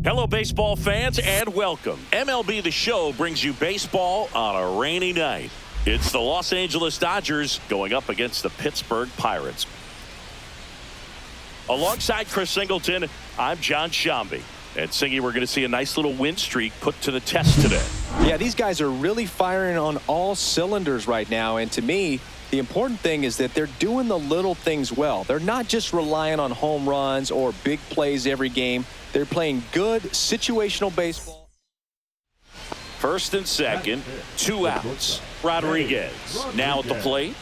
Hello, baseball fans, and welcome. MLB The Show brings you baseball on a rainy night. It's the Los Angeles Dodgers going up against the Pittsburgh Pirates. Alongside Chris Singleton, I'm John Shambi. And Singy, we're going to see a nice little win streak put to the test today. Yeah, these guys are really firing on all cylinders right now. And to me, the important thing is that they're doing the little things well. They're not just relying on home runs or big plays every game. They're playing good situational baseball. First and second, 2 outs. Rodriguez now at the plate.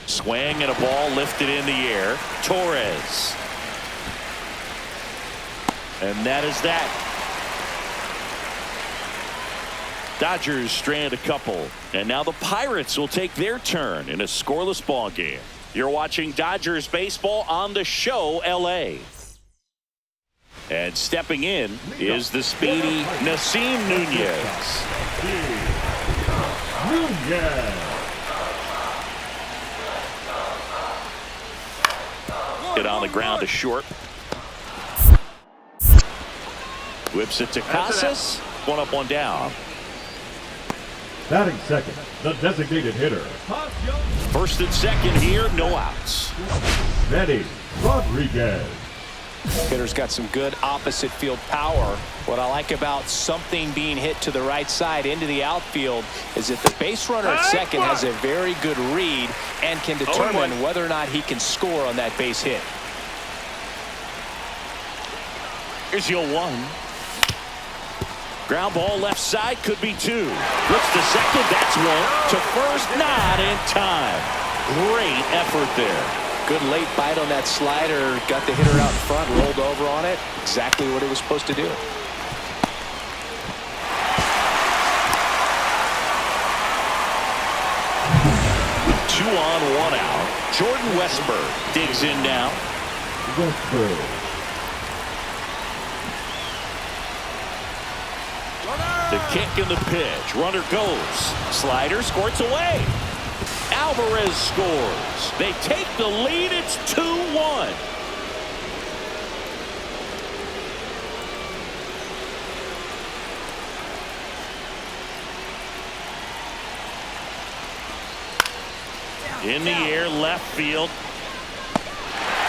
Swing and a ball lifted in the air. Torres. And that is that. Dodgers strand a couple, and now the Pirates will take their turn in a scoreless ball game. You're watching Dodgers baseball on The Show LA. And stepping in is the speedy Nasim Nunez. Get on the ground to short. Whips it to Casas. One up, one down. Batting second, the designated hitter. First and second here, no outs. Ready, Rodriguez. Hitter's got some good opposite field power. What I like about something being hit to the right side into the outfield is that the base runner at second has a very good read and can determine whether or not he can score on that base hit. Here's your 1. Ground ball left side, could be 2. Looks to second, that's 1. To first, not in time. Great effort there. Good late bite on that slider. Got the hitter out in front, rolled over on it. Exactly what he was supposed to do. Two on, 1 out. Jordan Westburg digs in now. Westburg. The kick and the pitch. Runner goes. Slider squirts away. Alvarez scores. They take the lead. It's 2-1. In the air, left field.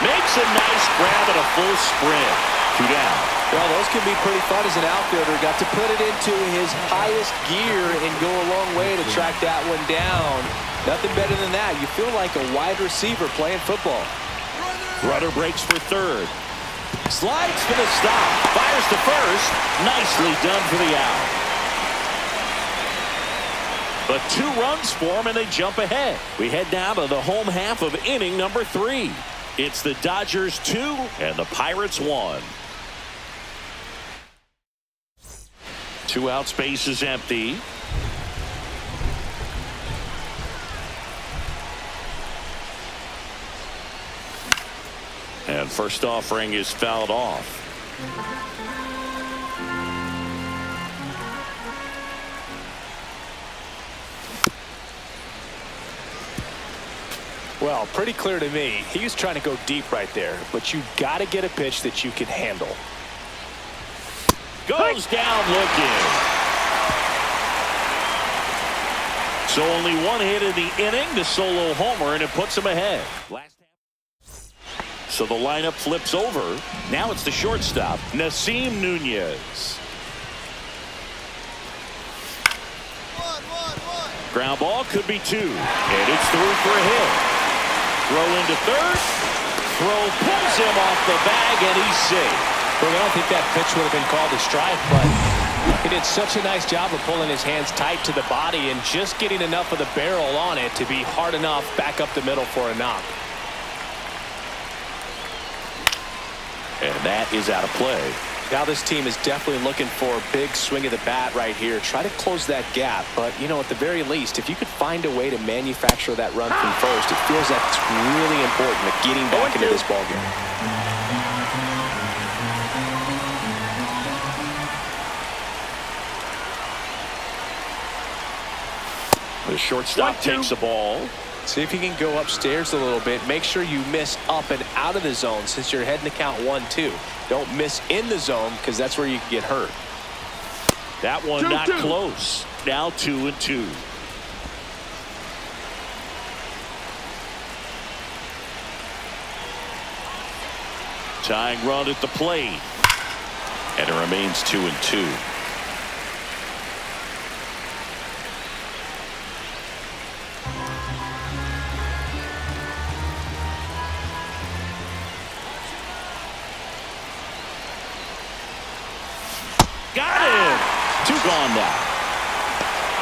Makes a nice grab and a full sprint. 2 down. Well, those can be pretty fun as an outfielder. Got to put it into his highest gear and go a long way to track that one down. Nothing better than that. You feel like a wide receiver playing football. Runner breaks for third. Slides for the stop. Fires to first. Nicely done for the out. But 2 runs for him, and they jump ahead. We head down to the home half of inning number 3. It's the Dodgers 2 and the Pirates 1. 2 out, space is empty. First offering is fouled off. Well, pretty clear to me. He was trying to go deep right there, but you got to get a pitch that you can handle. Goes down looking. So only one hit in the inning, the solo homer, and it puts him ahead. So the lineup flips over. Now it's the shortstop, Nasim Nunez. Ground ball could be two, and it's through for a hit. Throw into third. Throw pulls him off the bag, and he's safe. Well, I don't think that pitch would have been called a strike, but he did such a nice job of pulling his hands tight to the body and just getting enough of the barrel on it to be hard enough back up the middle for a knock. And that is out of play. Now this team is definitely looking for a big swing of the bat right here. Try to close that gap. But, you know, at the very least, if you could find a way to manufacture that run from first, it feels like it's really important to getting back into this ballgame. The shortstop takes the ball. See if you can go upstairs a little bit. Make sure you miss up and out of the zone since you're heading to count 1-2. Don't miss in the zone because that's where you can get hurt. That one not close. Now 2-2. Tying run at the plate. And it remains 2-2. Got him! Two gone now.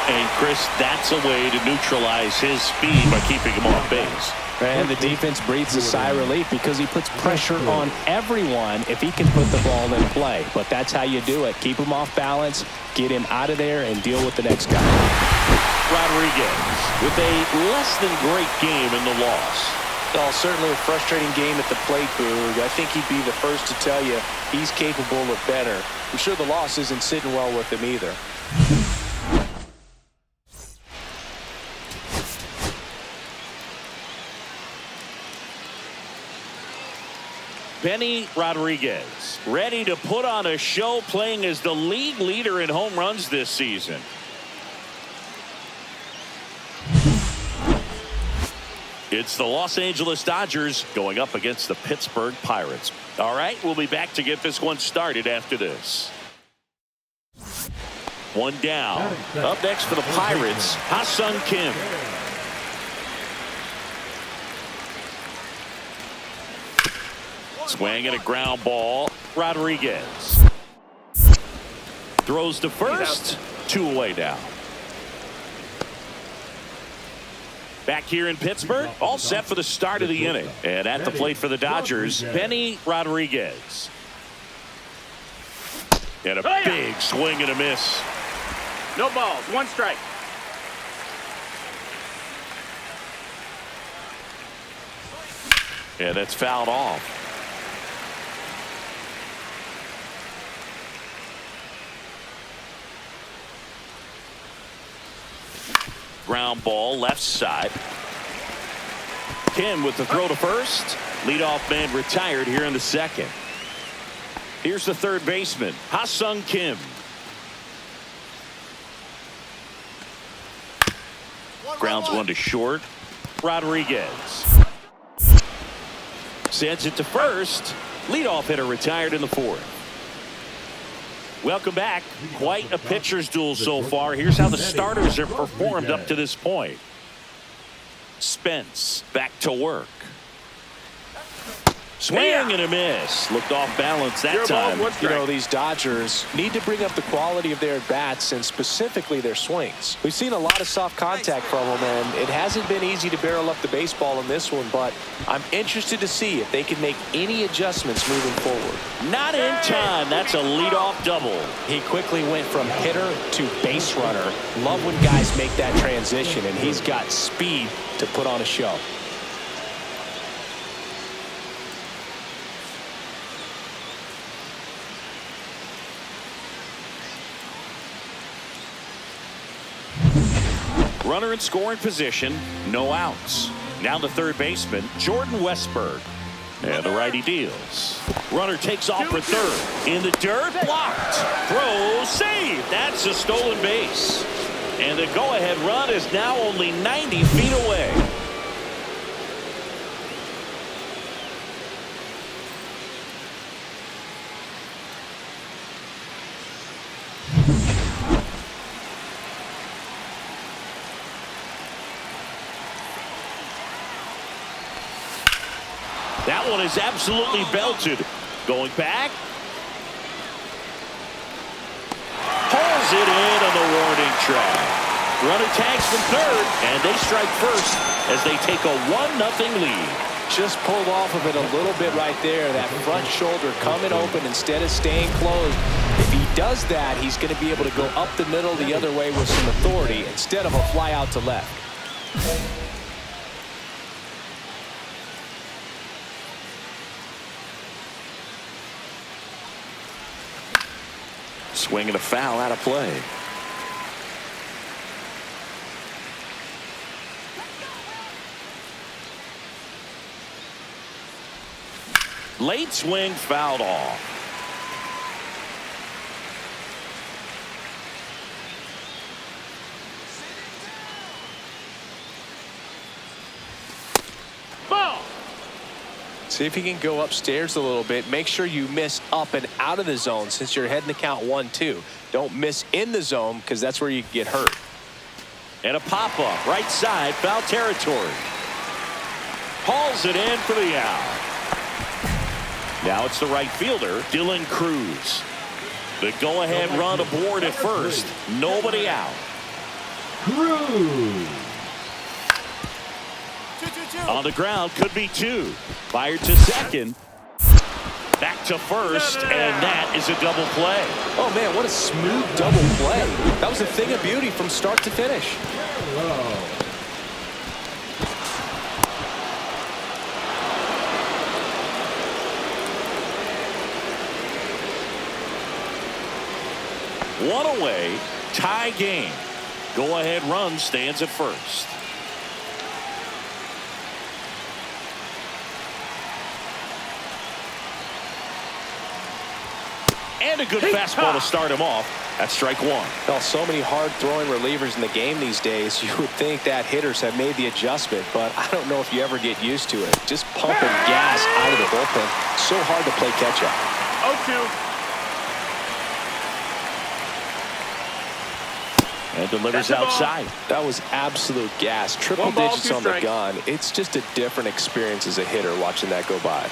And Chris, that's a way to neutralize his speed by keeping him off base. And the defense breathes a sigh of relief because he puts pressure on everyone if he can put the ball in play. But that's how you do it. Keep him off balance, get him out of there, and deal with the next guy. Rodriguez with a less than great game in the loss. Well, certainly a frustrating game at the plate, Boog. I think he'd be the first to tell you he's capable of better. I'm sure the loss isn't sitting well with him either. Benny Rodriguez ready to put on a show, playing as the league leader in home runs this season. It's the Los Angeles Dodgers going up against the Pittsburgh Pirates. All right, we'll be back to get this one started after this. One down. Up next for the Pirates, Ha-Seong Kim. Swing and a ground ball. Rodriguez throws to first. Two away now. Back here in Pittsburgh, all set for the start of the inning. And at the plate for the Dodgers, Benny Rodriguez. And a big swing and a miss. No balls, one strike. And that's fouled off. Ground ball left side. Kim with the throw to first. Leadoff man retired here in the second. Here's the third baseman, Ha-Seong Kim. Grounds one to short. Rodriguez sends it to first. Leadoff hitter retired in the fourth. Welcome back. Quite a pitcher's duel so far. Here's how the starters have performed up to this point. Spence back to work. Swing and a miss. Looked off balance that time. You know, these Dodgers need to bring up the quality of their at-bats and specifically their swings. We've seen a lot of soft contact from them, and it hasn't been easy to barrel up the baseball in this one, but I'm interested to see if they can make any adjustments moving forward. Not in time. That's a leadoff double. He quickly went from hitter to base runner. Love when guys make that transition, and he's got speed to put on a show. Runner in scoring position, no outs. Now the third baseman, Jordan Westberg. And the righty deals. Runner takes off for third. In the dirt, blocked. Throw, save. That's a stolen base. And the go-ahead run is now only 90 feet away. That one is absolutely belted. Going back. Pulls it in on the warning track. Runner tags from third, and they strike first as they take a 1-0 lead. Just pulled off of it a little bit right there. That front shoulder coming open instead of staying closed. If he does that, he's going to be able to go up the middle the other way with some authority instead of a fly out to left. Swing and a foul out of play. Late swing fouled off. Ball. See if you can go upstairs a little bit. Make sure you miss up and out of the zone since you're heading to count 1-2. Don't miss in the zone because that's where you get hurt. And a pop-up right side, foul territory. Hauls it in for the out. Now it's the right fielder, Dylan Cruz. The go-ahead run aboard at first. Nobody out. Cruz. On the ground, could be two. Fired to second. Back to first, and that is a double play. Oh, man, what a smooth double play. That was a thing of beauty from start to finish. One away, tie game. Go-ahead run stands at first. And a good fastball to start him off. That's strike one. Well, so many hard-throwing relievers in the game these days, you would think that hitters have made the adjustment, but I don't know if you ever get used to it. Just pumping gas out of the bullpen. So hard to play catch-up. 0-2. And delivers outside. That was absolute gas. Triple 1 ball, digits 2 on the strikes. gun. It's just a different experience as a hitter watching that go by.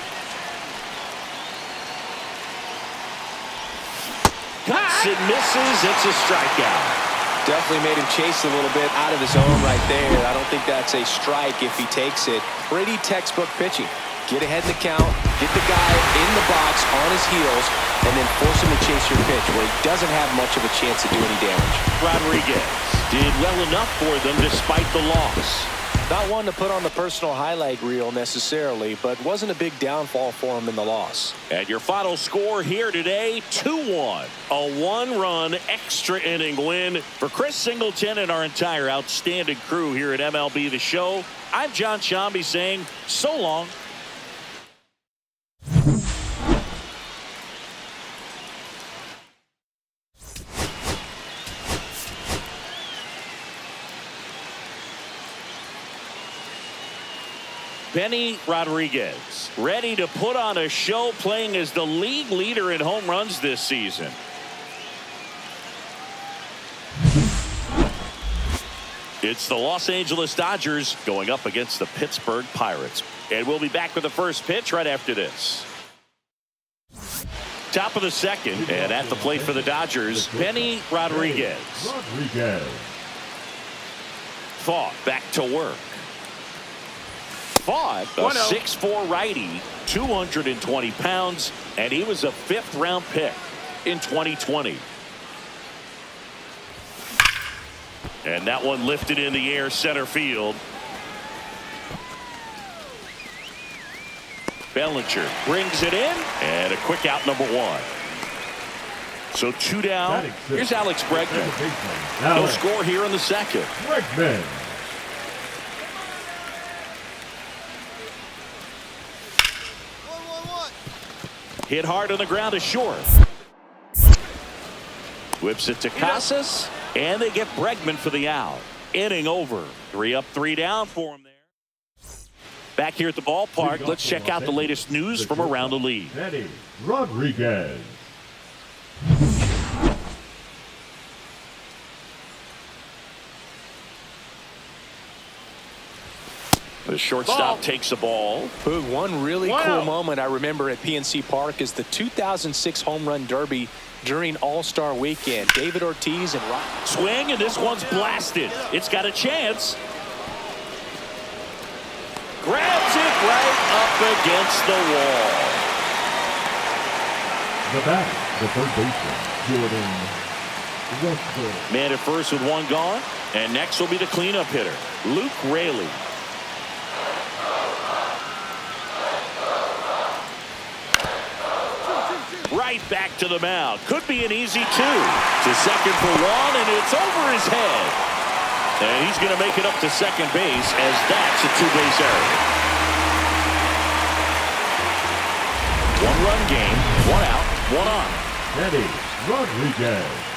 Cuts and misses. It's a strikeout. Definitely made him chase a little bit out of his zone right there. I don't think that's a strike if he takes it. Pretty textbook pitching. Get ahead in the count, get the guy in the box on his heels, and then force him to chase your pitch where he doesn't have much of a chance to do any damage. Rodriguez did well enough for them despite the loss. Not one to put on the personal highlight reel necessarily, but wasn't a big downfall for him in the loss. And your final score here today, 2-1. A one-run extra inning win for Chris Singleton and our entire outstanding crew here at MLB The Show. I'm John Shambi saying so long. Benny Rodriguez ready to put on a show, playing as the league leader in home runs this season. It's the Los Angeles Dodgers going up against the Pittsburgh Pirates. And we'll be back with the first pitch right after this. Top of the second, and at the plate for the Dodgers, Benny Rodriguez. Thought back to work. Fought a 6'4" righty, 220 pounds, and he was a 5th-round pick in 2020. And that one lifted in the air center field. Bellinger brings it in, and a quick out, number 1. So 2 down. Batting sixth. Here's Alex Bregman. Second baseman, No Alex score here in the second. Bregman. Hit hard on the ground to short. Whips it to Casas, and they get Bregman for the out. Inning over. 3 up, 3 down for him there. Back here at the ballpark, let's check out the latest news from around the league. Eddie Rodriguez. The shortstop takes the ball. Boog, one really Wow. cool moment I remember at PNC Park is the 2006 Home Run Derby during All-Star Weekend. David Ortiz and Rock. Swing, and this one's blasted. It's got a chance. Grabs it right up against the wall. The batter, the third baseman, Jordan Westbrook. Man at first with 1 gone. And next will be the cleanup hitter, Luke Raley. Right back to the mound. Could be an easy 2. To second for 1, and it's over his head. And he's going to make it up to second base as that's a 2-base error. 1-run game, 1 out, 1 on. Eddie Rodriguez.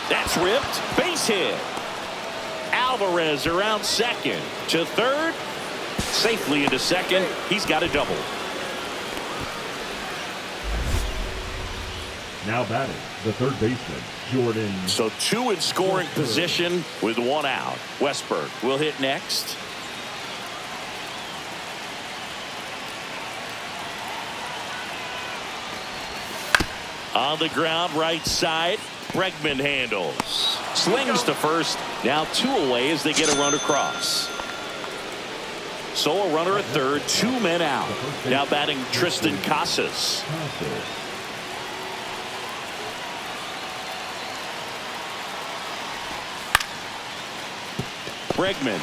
That's ripped. Base hit. Alvarez around second. To third. Safely into second. He's got a double. Now batting, the third baseman, Jordan. So 2 in scoring position with 1 out. Westberg will hit next. On the ground, right side. Bregman handles. Slings to first. Now 2 away as they get a run across. So a runner at third. 2 men out. Now batting Tristan Casas. Bregman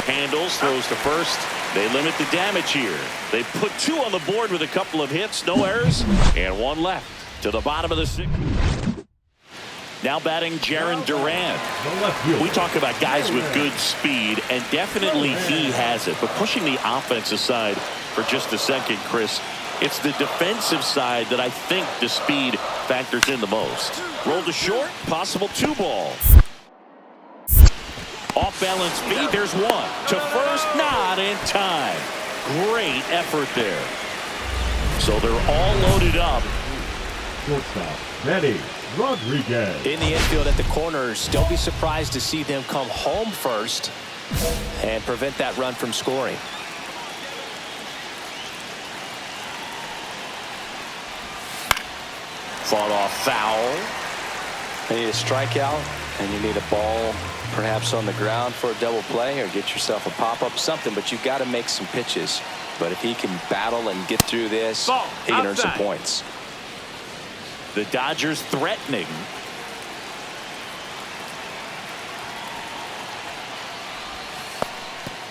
handles, throws to first. They limit the damage here. They put 2 on the board with a couple of hits, no errors, and 1 left. To the bottom of the 6th. Now batting Jaron Duran. We talk about guys with good speed, and definitely he has it. But pushing the offensive side for just a second, Chris, it's the defensive side that I think the speed factors in the most. Roll to short, possible 2 ball. Off balance speed, there's 1. To first, not in time. Great effort there. So they're all loaded up. Shortstop, Eddie Rodriguez. In the infield at the corners, don't be surprised to see them come home first and prevent that run from scoring. Fought off foul. You need a strikeout, and you need a ball perhaps on the ground for a double play, or get yourself a pop-up, something, but you've got to make some pitches. But if he can battle and get through this, he can earn some points. The Dodgers threatening.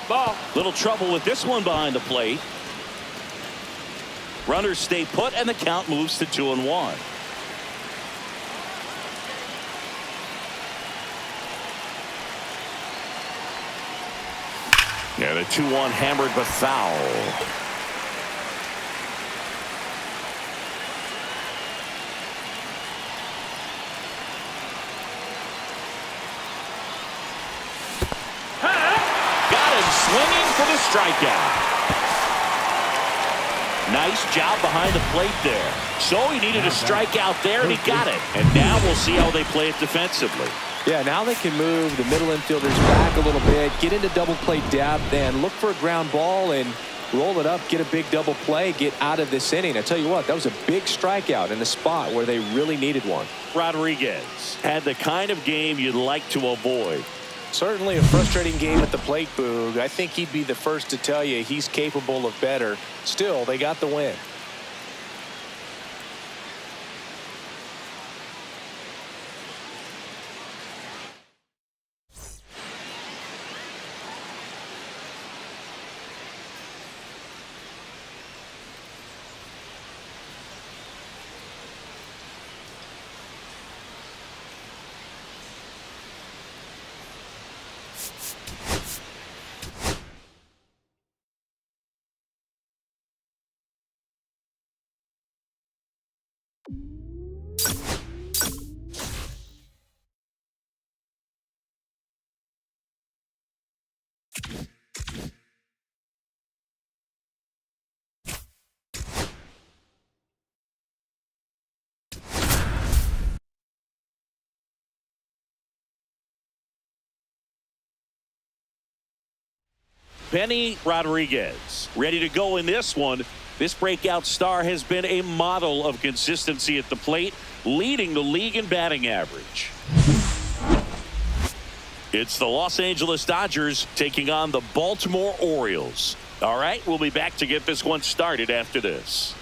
Ball. Little trouble with this one behind the plate. Runners stay put, and the count moves to 2-1. Yeah, the 2-1 hammered but foul. Got him swinging for the strikeout. Nice job behind the plate there. So he needed a strikeout there, and he got it. And now we'll see how they play it defensively. Yeah, now they can move the middle infielders back a little bit, get into double play depth, and look for a ground ball and roll it up, get a big double play, get out of this inning. I tell you what, that was a big strikeout in a spot where they really needed one. Rodriguez had the kind of game you'd like to avoid. Certainly a frustrating game at the plate, Boog. I think he'd be the first to tell you he's capable of better. Still, they got the win. Benny Rodriguez ready to go in this one. This breakout star has been a model of consistency at the plate, leading the league in batting average. It's the Los Angeles Dodgers taking on the Baltimore Orioles. All right, we'll be back to get this one started after this.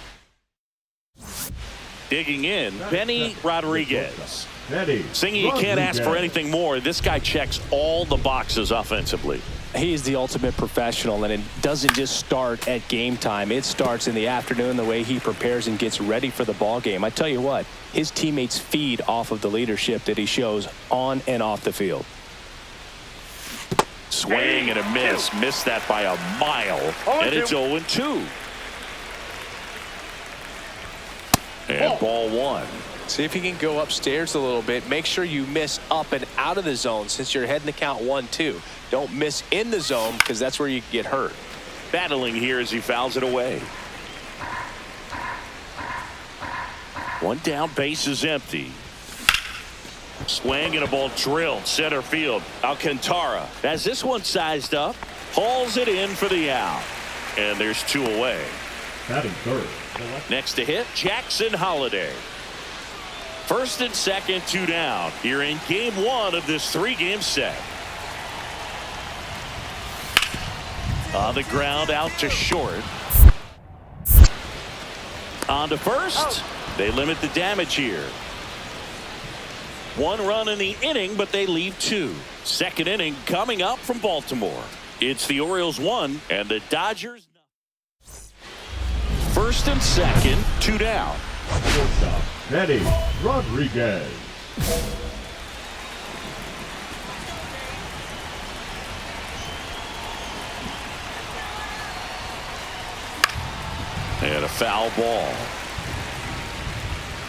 Digging in, Benny Rodriguez. Singing, you can't ask for anything more. This guy checks all the boxes offensively. He is the ultimate professional, and it doesn't just start at game time. It starts in the afternoon, the way he prepares and gets ready for the ball game. I tell you what, his teammates feed off of the leadership that he shows on and off the field. Swing and a miss. Missed that by a mile. And it's 0-2. And ball one. See if he can go upstairs a little bit. Make sure you miss up and out of the zone since you're heading to count 1-2. Don't miss in the zone because that's where you get hurt. Battling here as he fouls it away. One down, base is empty. Swing and a ball drilled center field. Alcantara has this one sized up. Hauls it in for the out. And there's two away. Batting third. Next to hit, Jackson Holliday. First and second, two down. Here in game one of this three-game set. On the ground, out to short. On to first. They limit the damage here. One run in the inning, but they leave two. Second inning coming up from Baltimore. It's the Orioles 1 and the Dodgers. First and second, two down. Shortstop, Benny Rodriguez. And a foul ball.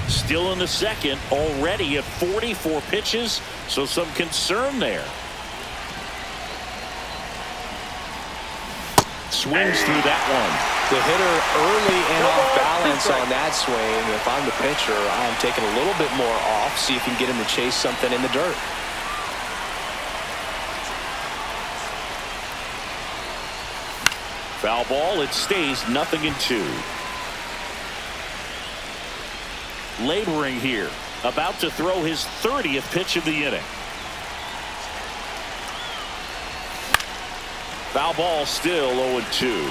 Still in the second, already at 44 pitches, so some concern there. Swings through that one. The hitter early and off balance on that swing. If I'm the pitcher, I'm taking a little bit more off, see if you can get him to chase something in the dirt. Foul ball, it stays 0-2. Laboring here, about to throw his 30th pitch of the inning. Foul ball, still 0-2.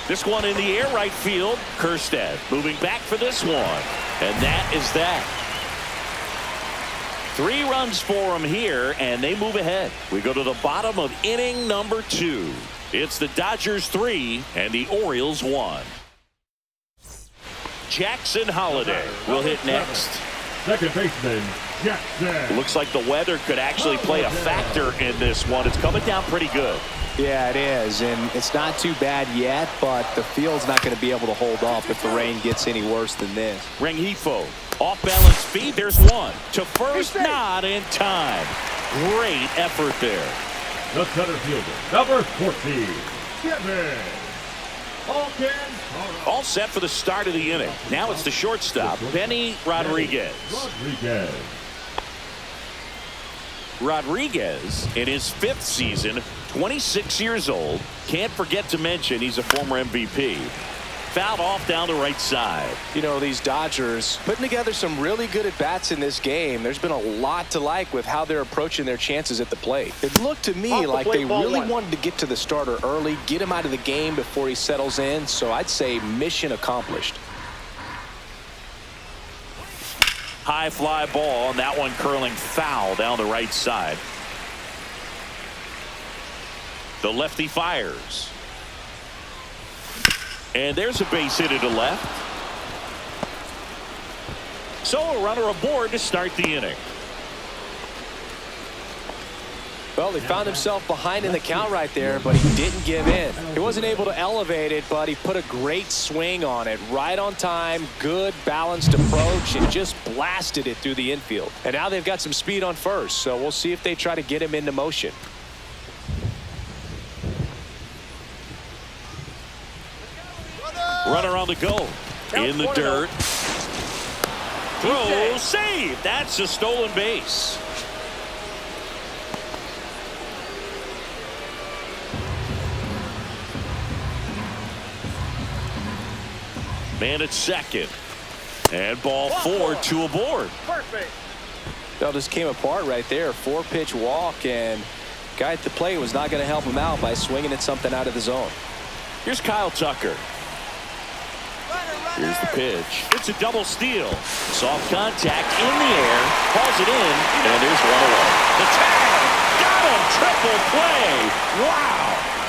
This one in the air, right field. Kerstead moving back for this one. And that is that. 3 runs for him here, and they move ahead. We go to the bottom of inning number 2. It's the Dodgers 3 and the Orioles 1. Jackson Holliday will hit next. Second baseman, Jackson. Looks like the weather could actually play a factor in this one. It's coming down pretty good. Yeah, it is, and it's not too bad yet, but the field's not going to be able to hold up if the rain gets any worse than this. Rengifo, off-balance speed, there's one. To first, not in time. Great effort there. The center fielder, number 14, Kevin. All set for the start of the inning. Now it's the shortstop, Benny Rodriguez. Rodriguez, in his 5th season, 26 years old. Can't forget to mention he's a former MVP. Fouled off down the right side. You know, these Dodgers putting together some really good at-bats in this game. There's been a lot to like with how they're approaching their chances at the plate. It looked to me like they really wanted to get to the starter early, get him out of the game before he settles in. So I'd say mission accomplished. High fly ball, and that one curling foul down the right side. The lefty fires. And there's a base hit to left. So a runner aboard to start the inning. Well, he found himself behind in the count right there, but he didn't give in. He wasn't able to elevate it, but he put a great swing on it. Right on time, good balanced approach, and just blasted it through the infield. And now they've got some speed on first, so we'll see if they try to get him into motion. Runner on the go. In the dirt. Throw, save. That's a stolen base. Man at second. And ball 4, 2 aboard. Perfect. That just came apart right there. 4-pitch walk, and guy at the plate was not going to help him out by swinging at something out of the zone. Here's Kyle Tucker. Here's the pitch. It's a double steal. Soft contact in the air. Calls it in. And there's one away. The tag. Got him. Triple play. Wow.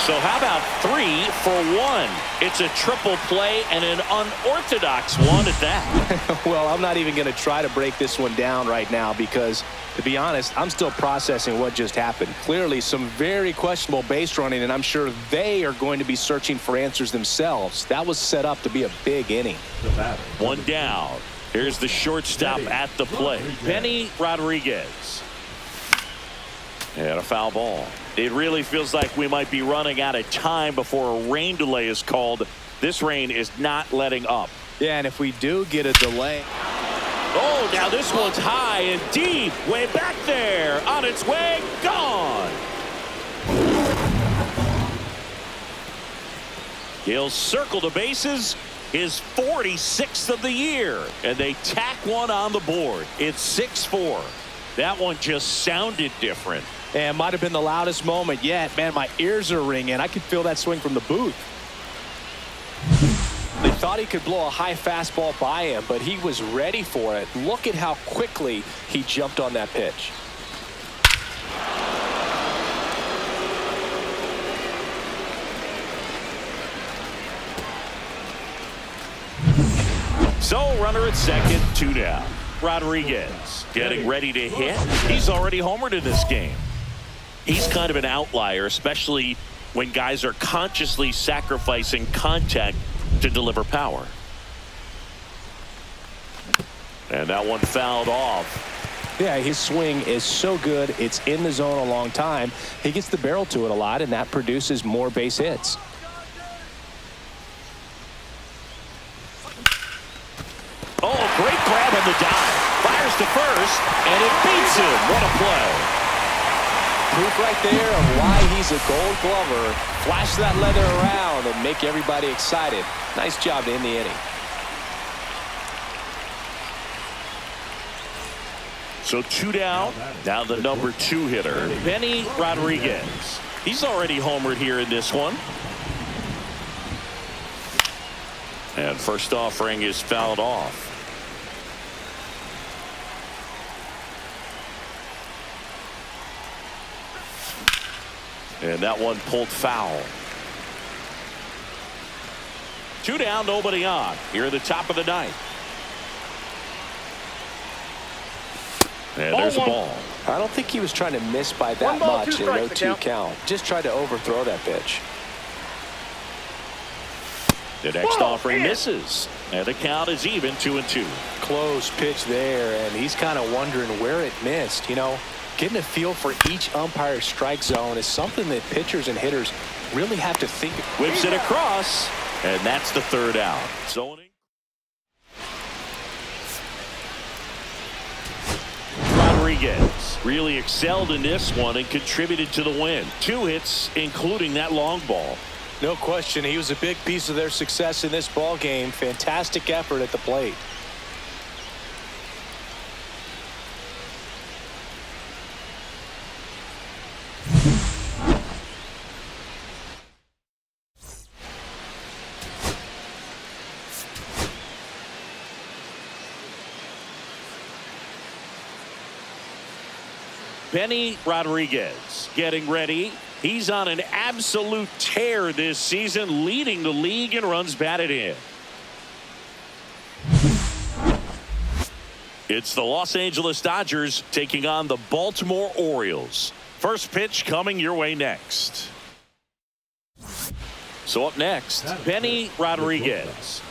So how about 3 for 1? It's a triple play and an unorthodox one at that. Well, I'm not even going to try to break this one down right now because, to be honest, I'm still processing what just happened. Clearly some very questionable base running, and I'm sure they are going to be searching for answers themselves. That was set up to be a big inning. One down. Here's the shortstop at the plate. Benny Rodriguez. And a foul ball. It really feels like we might be running out of time before a rain delay is called. This rain is not letting up. Yeah, and if we do get a delay. Oh, now this one's high and deep. Way back there. On its way. Gone. He'll circle the bases. His 46th of the year. And they tack one on the board. It's 6-4. That one just sounded different. And might have been the loudest moment yet. Man, my ears are ringing. I could feel that swing from the booth. They thought he could blow a high fastball by him, but he was ready for it. Look at how quickly he jumped on that pitch. So runner at second, 2 down. Rodriguez getting ready to hit. He's already homered in this game. He's kind of an outlier, especially when guys are consciously sacrificing contact to deliver power. And that one fouled off. Yeah, his swing is so good. It's in the zone a long time. He gets the barrel to it a lot, and that produces more base hits. Oh, great grab on the dive. Fires to first, and it beats him. What a play. Proof right there of why he's a Gold Glover. Flash that leather around and make everybody excited. Nice job to end the inning. So 2 down. Now the number 2 hitter, Benny Rodriguez. He's already homered here in this one. And first offering is fouled off. And that one pulled foul. 2 down, nobody on. Here at the top of the ninth. And there's a ball. I don't think he was trying to miss by that much in no 2 count. Just tried to overthrow that pitch. The next offering misses. And the count is even 2-2. Close pitch there, and he's kind of wondering where it missed. You know, getting a feel for each umpire's strike zone is something that pitchers and hitters really have to think. Whips it across, and that's the 3rd out. Zoning. Rodriguez really excelled in this one and contributed to the win. 2 hits, including that long ball. No question, he was a big piece of their success in this ball game. Fantastic effort at the plate. Benny Rodriguez getting ready. He's on an absolute tear this season, leading the league in runs batted in. It's the Los Angeles Dodgers taking on the Baltimore Orioles. First pitch coming your way next. So up next, Benny Rodriguez.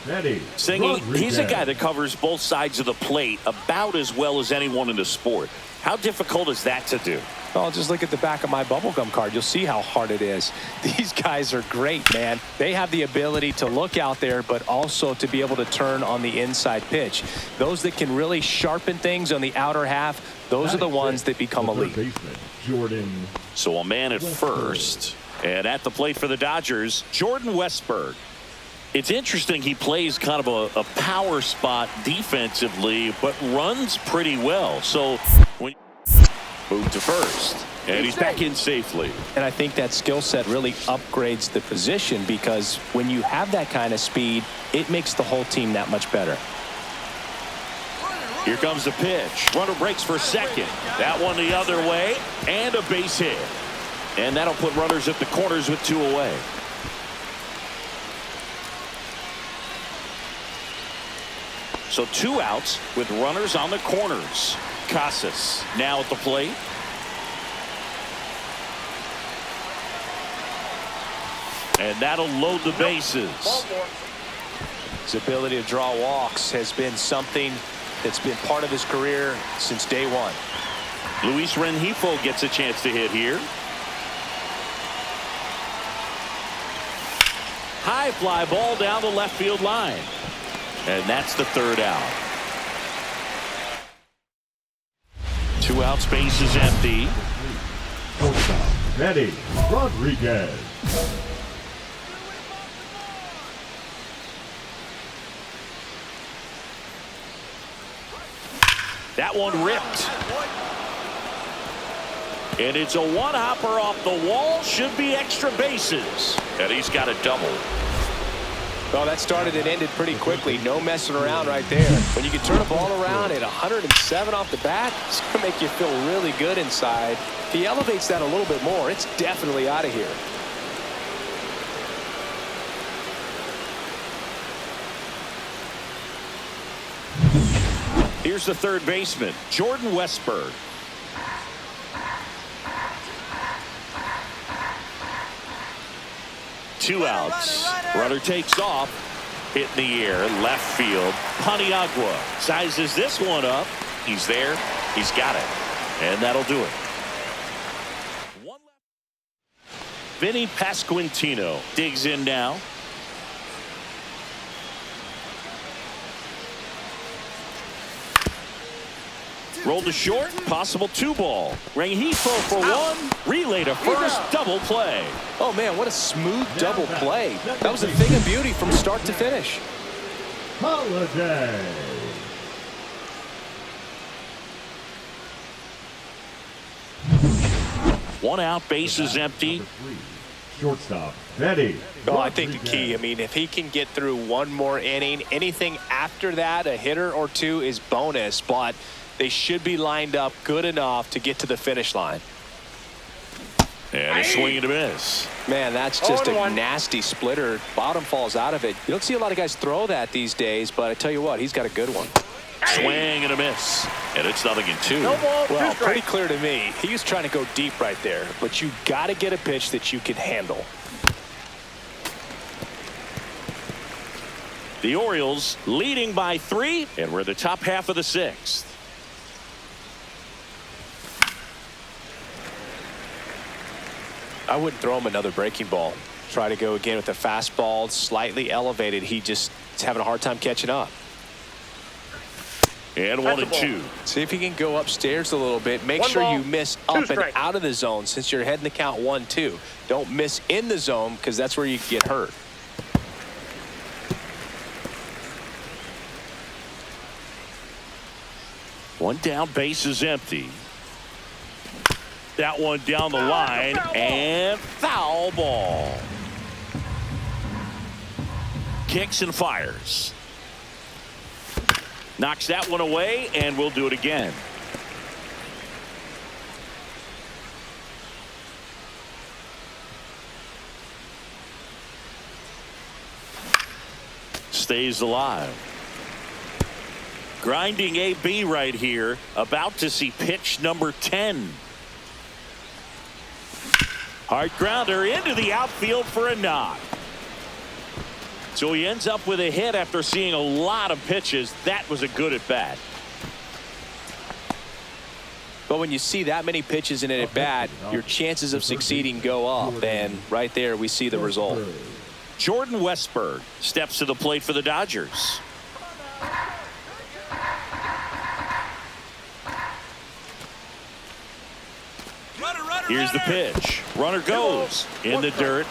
Singing, he's a guy that covers both sides of the plate about as well as anyone in the sport. How difficult is that to do? Well, just look at the back of my bubblegum card. You'll see how hard it is. These guys are great, man. They have the ability to look out there, but also to be able to turn on the inside pitch. Those that can really sharpen things on the outer half, those are the ones that become elite. So a man at first. And at the plate for the Dodgers, Jordan Westburg. It's interesting he plays kind of a power spot defensively, but runs pretty well. So when move to first, and he's back in safely. And I think that skill set really upgrades the position, because when you have that kind of speed, it makes the whole team that much better. Here comes the pitch. Runner breaks for second. That one the other way, and a base hit. And that'll put runners at the corners with 2 away. So 2 outs with runners on the corners. Casas now at the plate. And that'll load the bases. His ability to draw walks has been something that's been part of his career since day one. Luis Rengifo gets a chance to hit here. High fly ball down the left field line. And that's the 3rd out. 2 outs, base is empty. Benny Rodriguez. That one ripped. And it's a one-hopper off the wall. Should be extra bases. And he's got a double. Well, that started and ended pretty quickly. No messing around right there. When you can turn a ball around at 107 off the bat, it's going to make you feel really good inside. If he elevates that a little bit more, it's definitely out of here. Here's the 3rd baseman, Jordan Westburg. Two outs. Runner takes off. Hit in the air. Left field. Paniagua sizes this one up. He's there. He's got it. And that'll do it. Vinny Pasquantino digs in now. Rolled to short. Possible 2-ball. Rengifo for 1. Relay to first. Double play. Oh, man, what a smooth double play. That was a thing of beauty from start to finish. Holiday. One out, bases empty. Shortstop, Benny. Oh, I think the key, I mean, if he can get through one more inning, anything after that, a hitter or 2 is bonus, but they should be lined up good enough to get to the finish line. And a swing and a miss. Man, that's just a nasty splitter. Bottom falls out of it. You don't see a lot of guys throw that these days, but I tell you what, he's got a good one. Swing and a miss. And it's 0-2. No ball, well, pretty clear to me. He was trying to go deep right there, but you got to get a pitch that you can handle. The Orioles leading by 3, and we're the top half of the 6th. I wouldn't throw him another breaking ball. Try to go again with the fastball, slightly elevated. He just is having a hard time catching up. And 1-2. See if he can go upstairs a little bit. Make sure you miss up and out of the zone since you're heading the count 1-2. Don't miss in the zone, because that's where you get hurt. One down, base is empty. That one down the line, and foul ball. Kicks and fires. Knocks that one away, and we'll do it again. Stays alive. Grinding AB right here, about to see pitch number 10. Hard grounder into the outfield for a knock. So he ends up with a hit after seeing a lot of pitches. That was a good at bat. But when you see that many pitches in an at bat, your chances of succeeding go up. And right there we see the result. Jordan Westburg steps to the plate for the Dodgers. Here's the pitch. Runner goes in the dirt.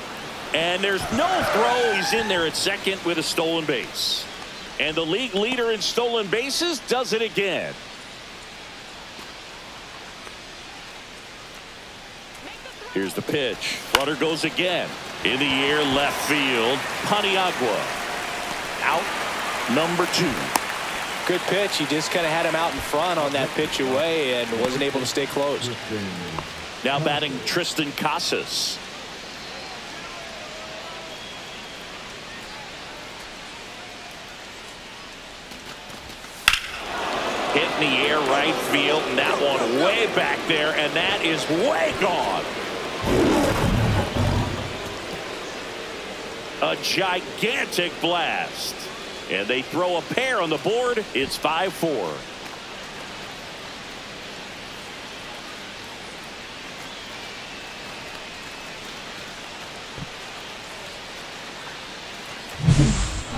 And there's no throw. He's in there at second with a stolen base. And the league leader in stolen bases does it again. Here's the pitch. Runner goes again. In the air, left field. Paniagua. Out number 2. Good pitch. He just kind of had him out in front on that pitch away and wasn't able to stay close. Now batting Tristan Casas. Hit in the air, right field, and that one way back there, and that is way gone. A gigantic blast. And they throw a pair on the board. It's 5-4.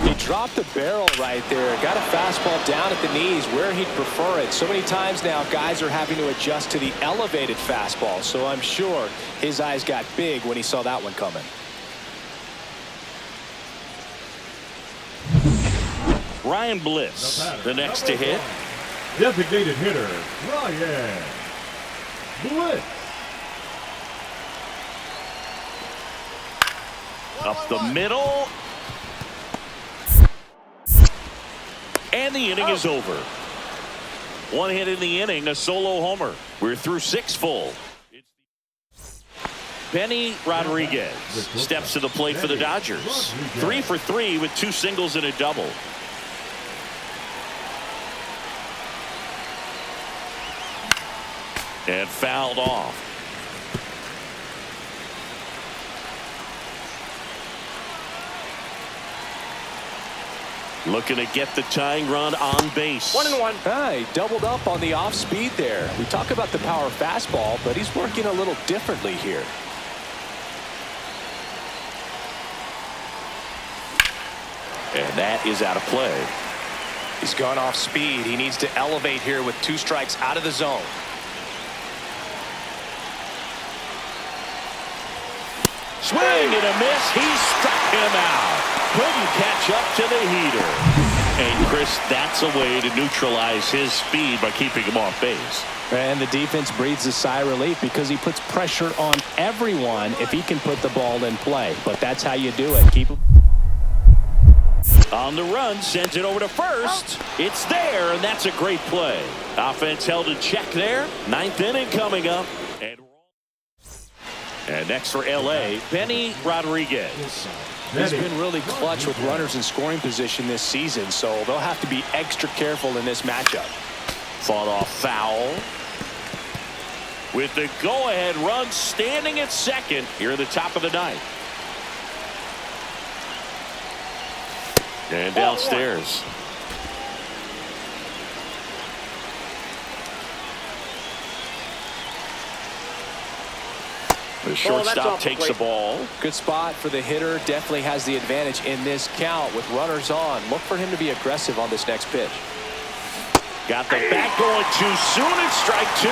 He dropped the barrel right there. Got a fastball down at the knees where he'd prefer it. So many times now guys are having to adjust to the elevated fastball. So I'm sure his eyes got big when he saw that one coming. Ryan Bliss, the next to hit. Designated hitter, Ryan Bliss. Up the middle. And the inning is over. One hit in the inning, a solo homer. We're through 6 full. Benny Rodriguez steps to the plate for the Dodgers. 3 for 3 with 2 singles and a double. And fouled off. Looking to get the tying run on base. 1-1. He doubled up on the off speed there. We talk about the power fastball, but he's working a little differently here. And that is out of play. He's gone off speed. He needs to elevate here with 2 strikes out of the zone. Swing and a miss. He struck him out. Couldn't catch up to the heater. And Chris, that's a way to neutralize his speed by keeping him off base. And the defense breathes a sigh of relief because he puts pressure on everyone if he can put the ball in play. But that's how you do it. Keep him on the run, sends it over to first. It's there, and that's a great play. Offense held in check there. 9th inning coming up. And next for L.A., Benny Rodriguez. He's been really clutch with runners in scoring position this season, so they'll have to be extra careful in this matchup. Fought off foul. With the go-ahead run standing at second here at the top of the 9th. And downstairs. The shortstop takes the ball. Good spot for the hitter. Definitely has the advantage in this count with runners on. Look for him to be aggressive on this next pitch. Got the bat going too soon and strike 2.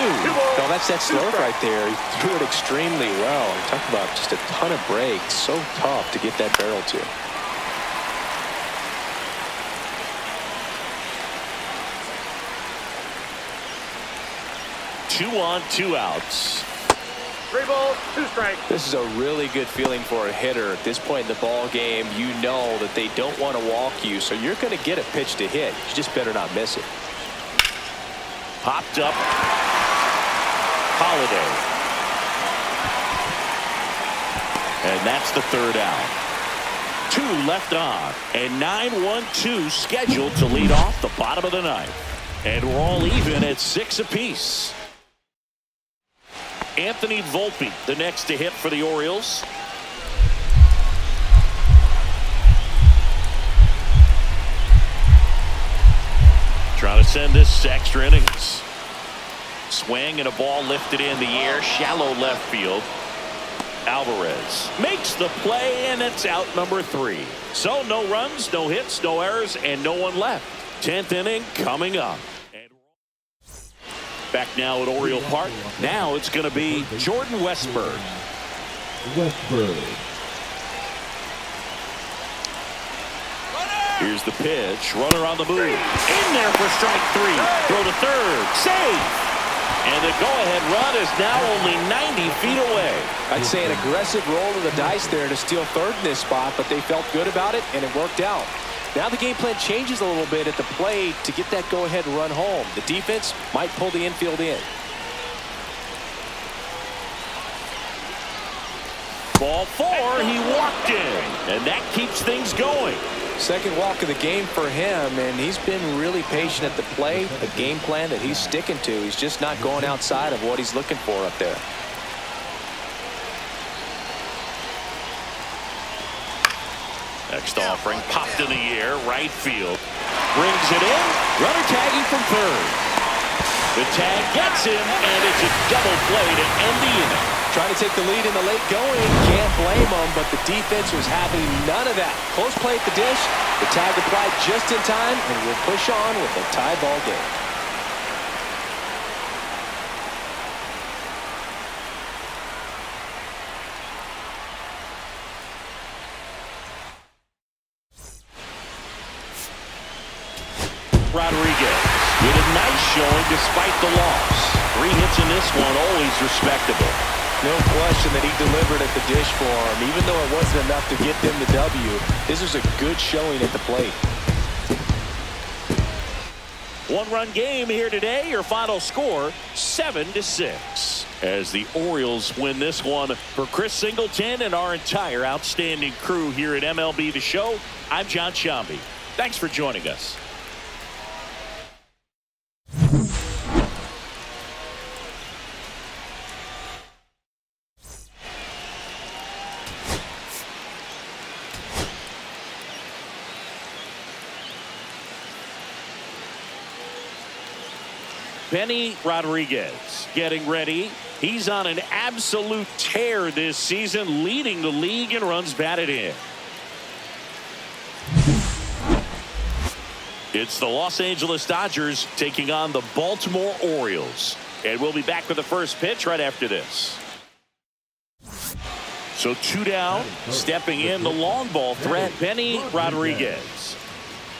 No, that's that slurve right there. He threw it extremely well. Talk about just a ton of breaks. So tough to get that barrel to. Two on, 2 outs. 3 balls, 2 strikes. This is a really good feeling for a hitter. At this point in the ball game, you know that they don't want to walk you, so you're going to get a pitch to hit. You just better not miss it. Popped up. Holiday. And that's the 3rd out. 2 left on. And 9-1-2 scheduled to lead off the bottom of the 9th. And we're all even at 6 apiece. Anthony Volpe, the next to hit for the Orioles. Trying to send this extra innings. Swing and a ball lifted in the air, shallow left field. Alvarez makes the play, and it's out number 3. So no runs, no hits, no errors, and no one left. 10th inning coming up. Back now at Oriole Park. Now it's going to be Jordan Westburg. Here's the pitch. Runner on the move. In there for strike 3. Throw to third. Save. And the go-ahead run is now only 90 feet away. I'd say an aggressive roll of the dice there to steal third in this spot, but they felt good about it, and it worked out. Now the game plan changes a little bit at the plate to get that go-ahead run home. The defense might pull the infield in. Ball 4, he walked in, and that keeps things going. Second walk of the game for him, and he's been really patient at the plate. A game plan that he's sticking to. He's just not going outside of what he's looking for up there. Next offering popped in the air, right field. Brings it in. Runner tagging from third. The tag gets him, and it's a double play to end the inning. Trying to take the lead in the late going. Can't blame them, but the defense was having none of that. Close play at the dish. The tag applied just in time, and we'll push on with a tie ball game. Rodriguez with a nice showing despite the loss. 3 hits in this one, always respectable. No question that he delivered at the dish for him. Even though it wasn't enough to get them the W, this was a good showing at the plate. 1-run game here today. Your final score, 7-6. As the Orioles win this one. For Chris Singleton and our entire outstanding crew here at MLB The Show, I'm John Shambi. Thanks for joining us. Benny Rodriguez getting ready. He's on an absolute tear this season, leading the league in runs batted in. It's the Los Angeles Dodgers taking on the Baltimore Orioles. And we'll be back with the first pitch right after this. So 2 down, stepping in the long ball threat, Benny Rodriguez.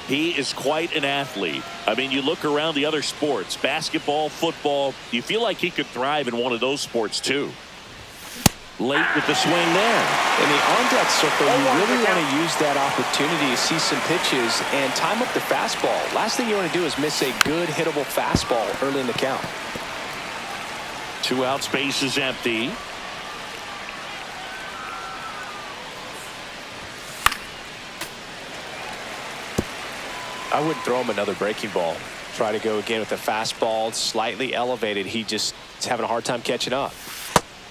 He is quite an athlete. I mean, you look around the other sports, basketball, football, you feel like he could thrive in one of those sports too. Late with the swing there. In the on-deck circle, you really want to use that opportunity to see some pitches and time up the fastball. Last thing you want to do is miss a good hittable fastball early in the count. 2 out, space is empty. I wouldn't throw him another breaking ball. Try to go again with a fastball, slightly elevated. He just is having a hard time catching up.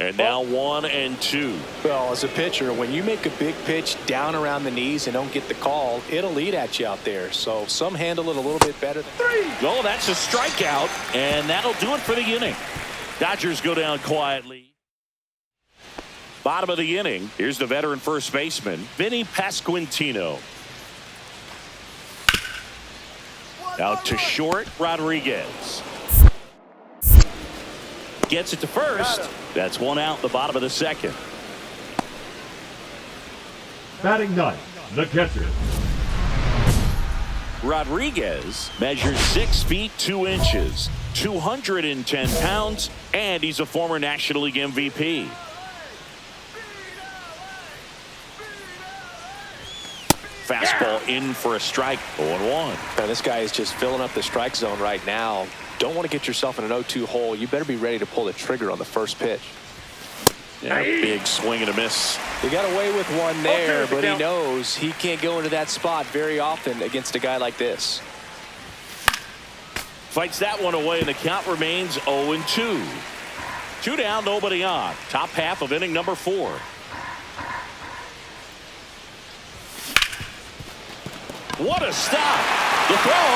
And now 1-2. Well, as a pitcher, when you make a big pitch down around the knees and don't get the call, it'll eat at you out there. So some handle it a little bit better. 3. Oh, that's a strikeout, and that'll do it for the inning. Dodgers go down quietly. Bottom of the inning, here's the veteran first baseman, Vinny Pasquantino. Out to short, Rodriguez. Gets it to first. That's 1 out, the bottom of the second. Batting ninth, the catcher. Rodriguez measures 6 feet 2 inches, 210 pounds, and he's a former National League MVP. Fastball in for a strike, 0-1. Now, this guy is just filling up the strike zone right now. Don't want to get yourself in an 0-2 hole. You better be ready to pull the trigger on the first pitch. Yeah, big swing and a miss. He got away with one there, but he knows he can't go into that spot very often against a guy like this. Fights that one away, and the count remains 0-2. Two down, nobody on. Top half of inning number 4. What a stop. The throw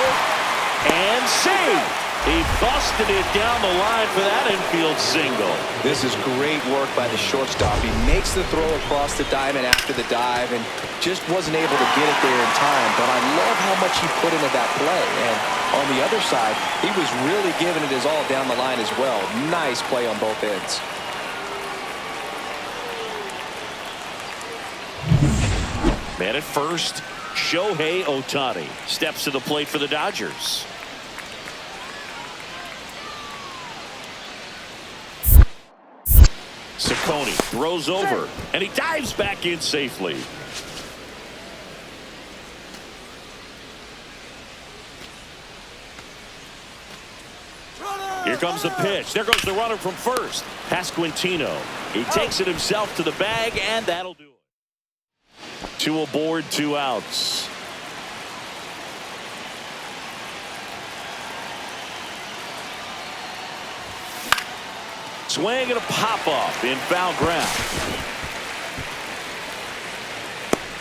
and save. He busted it down the line for that infield single. This is great work by the shortstop. He makes the throw across the diamond after the dive and just wasn't able to get it there in time. But I love how much he put into that play. And on the other side, he was really giving it his all down the line as well. Nice play on both ends. Man at first, Shohei Ohtani steps to the plate for the Dodgers. Ciccone throws over, and he dives back in safely. Here comes the pitch. There goes the runner from first. Pasquantino. He takes it himself to the bag, and that'll do it. 2 aboard, 2 outs. Swing and a pop-up in foul ground.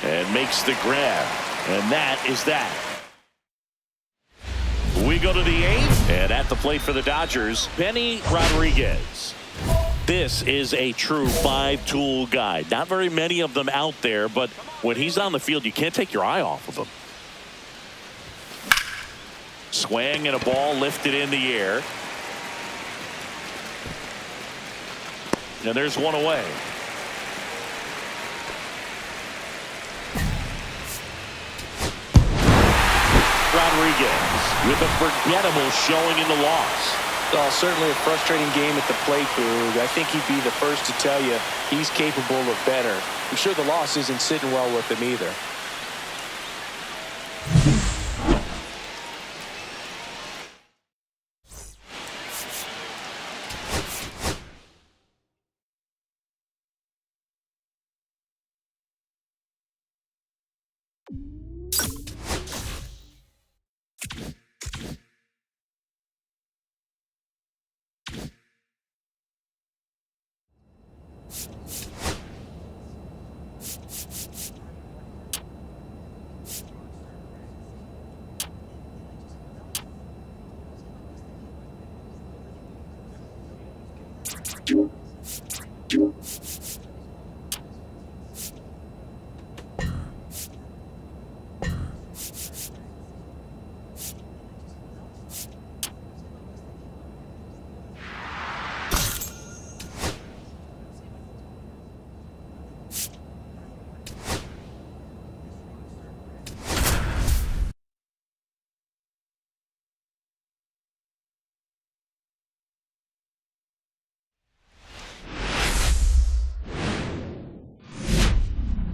And makes the grab. And that is that. We go to the 8th. And at the plate for the Dodgers, Benny Rodriguez. This is a true 5-tool guy. Not very many of them out there, but when he's on the field, you can't take your eye off of him. Swing and a ball lifted in the air. And there's one away. Rodriguez with a forgettable showing in the loss. Well, certainly a frustrating game at the plate, Boog. I think he'd be the first to tell you he's capable of better. I'm sure the loss isn't sitting well with him either.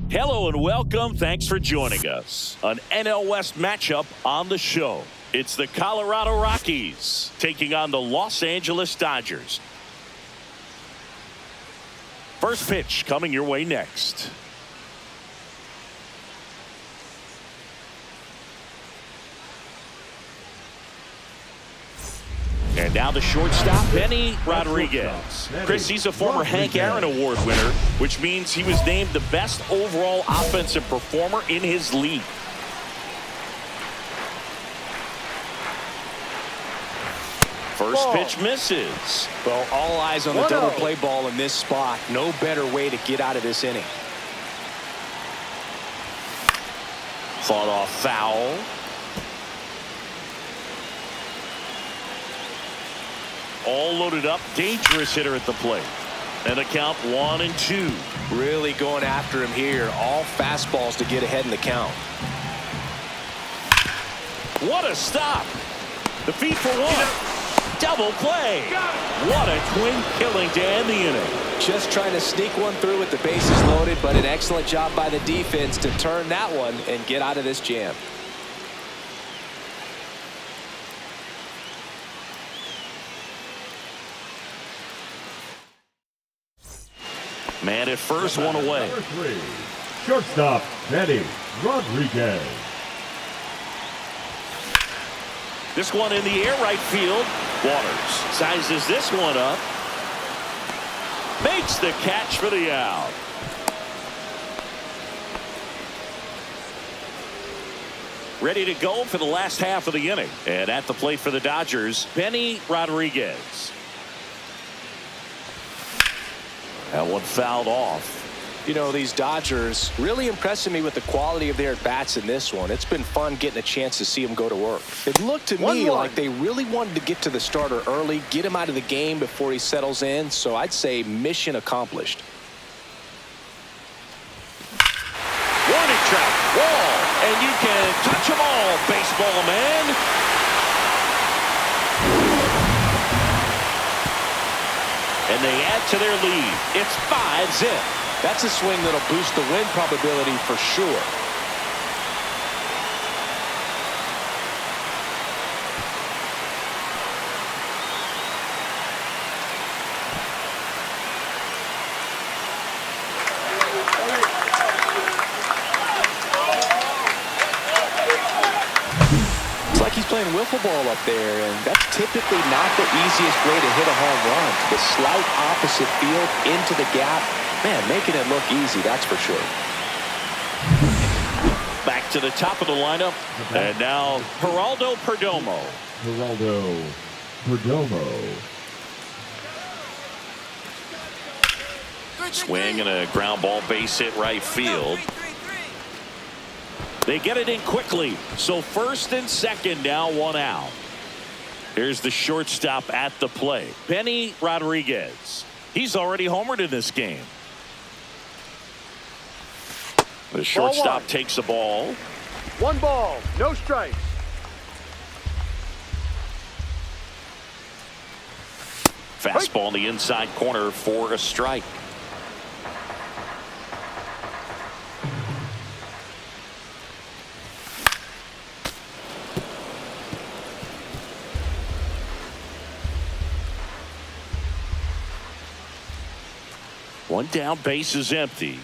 Hello and welcome. Thanks for joining us. An NL West matchup on the show. It's the Colorado Rockies taking on the Los Angeles Dodgers. First pitch coming your way next. And now the shortstop, Benny Rodriguez. Chris, he's a former Hank Aaron Award winner, which means he was named the best overall offensive performer in his league. First pitch misses. Well, all eyes on the double play ball in this spot. No better way to get out of this inning. Fought off foul. All loaded up, dangerous hitter at the plate. And a count 1-2. Really going after him here. All fastballs to get ahead in the count. What a stop. The feed for one. Double play. What a twin killing to end the inning. Just trying to sneak one through with the bases loaded, but an excellent job by the defense to turn that one and get out of this jam. Man at first, one away. Number 3, shortstop, Benny Rodriguez. This one in the air, right field. Waters sizes this one up. Makes the catch for the out. Ready to go for the last half of the inning. And at the plate for the Dodgers, Benny Rodriguez. That one fouled off. You know, these Dodgers really impressing me with the quality of their bats in this one. It's been fun getting a chance to see them go to work. It looked to me like they really wanted to get to the starter early, get him out of the game before he settles in. So I'd say mission accomplished. Warning track, wall, and you can touch them all, baseball man. And they add to their lead. It's 5-zip. That's a swing that'll boost the win probability for sure. It's like he's playing wiffle ball up there, and that's typically not the easiest way to hit a home run. The slight opposite field into the gap. Man, making it look easy, that's for sure. Back to the top of the lineup. And now, Geraldo Perdomo. Geraldo Perdomo. Swing and a ground ball base hit right field. They get it in quickly. So first and second now, one out. Here's the shortstop at the plate, Benny Rodriguez. He's already homered in this game. The shortstop takes the ball. 1 ball, no strikes. Fastball in the inside corner for a strike. One down, base is empty.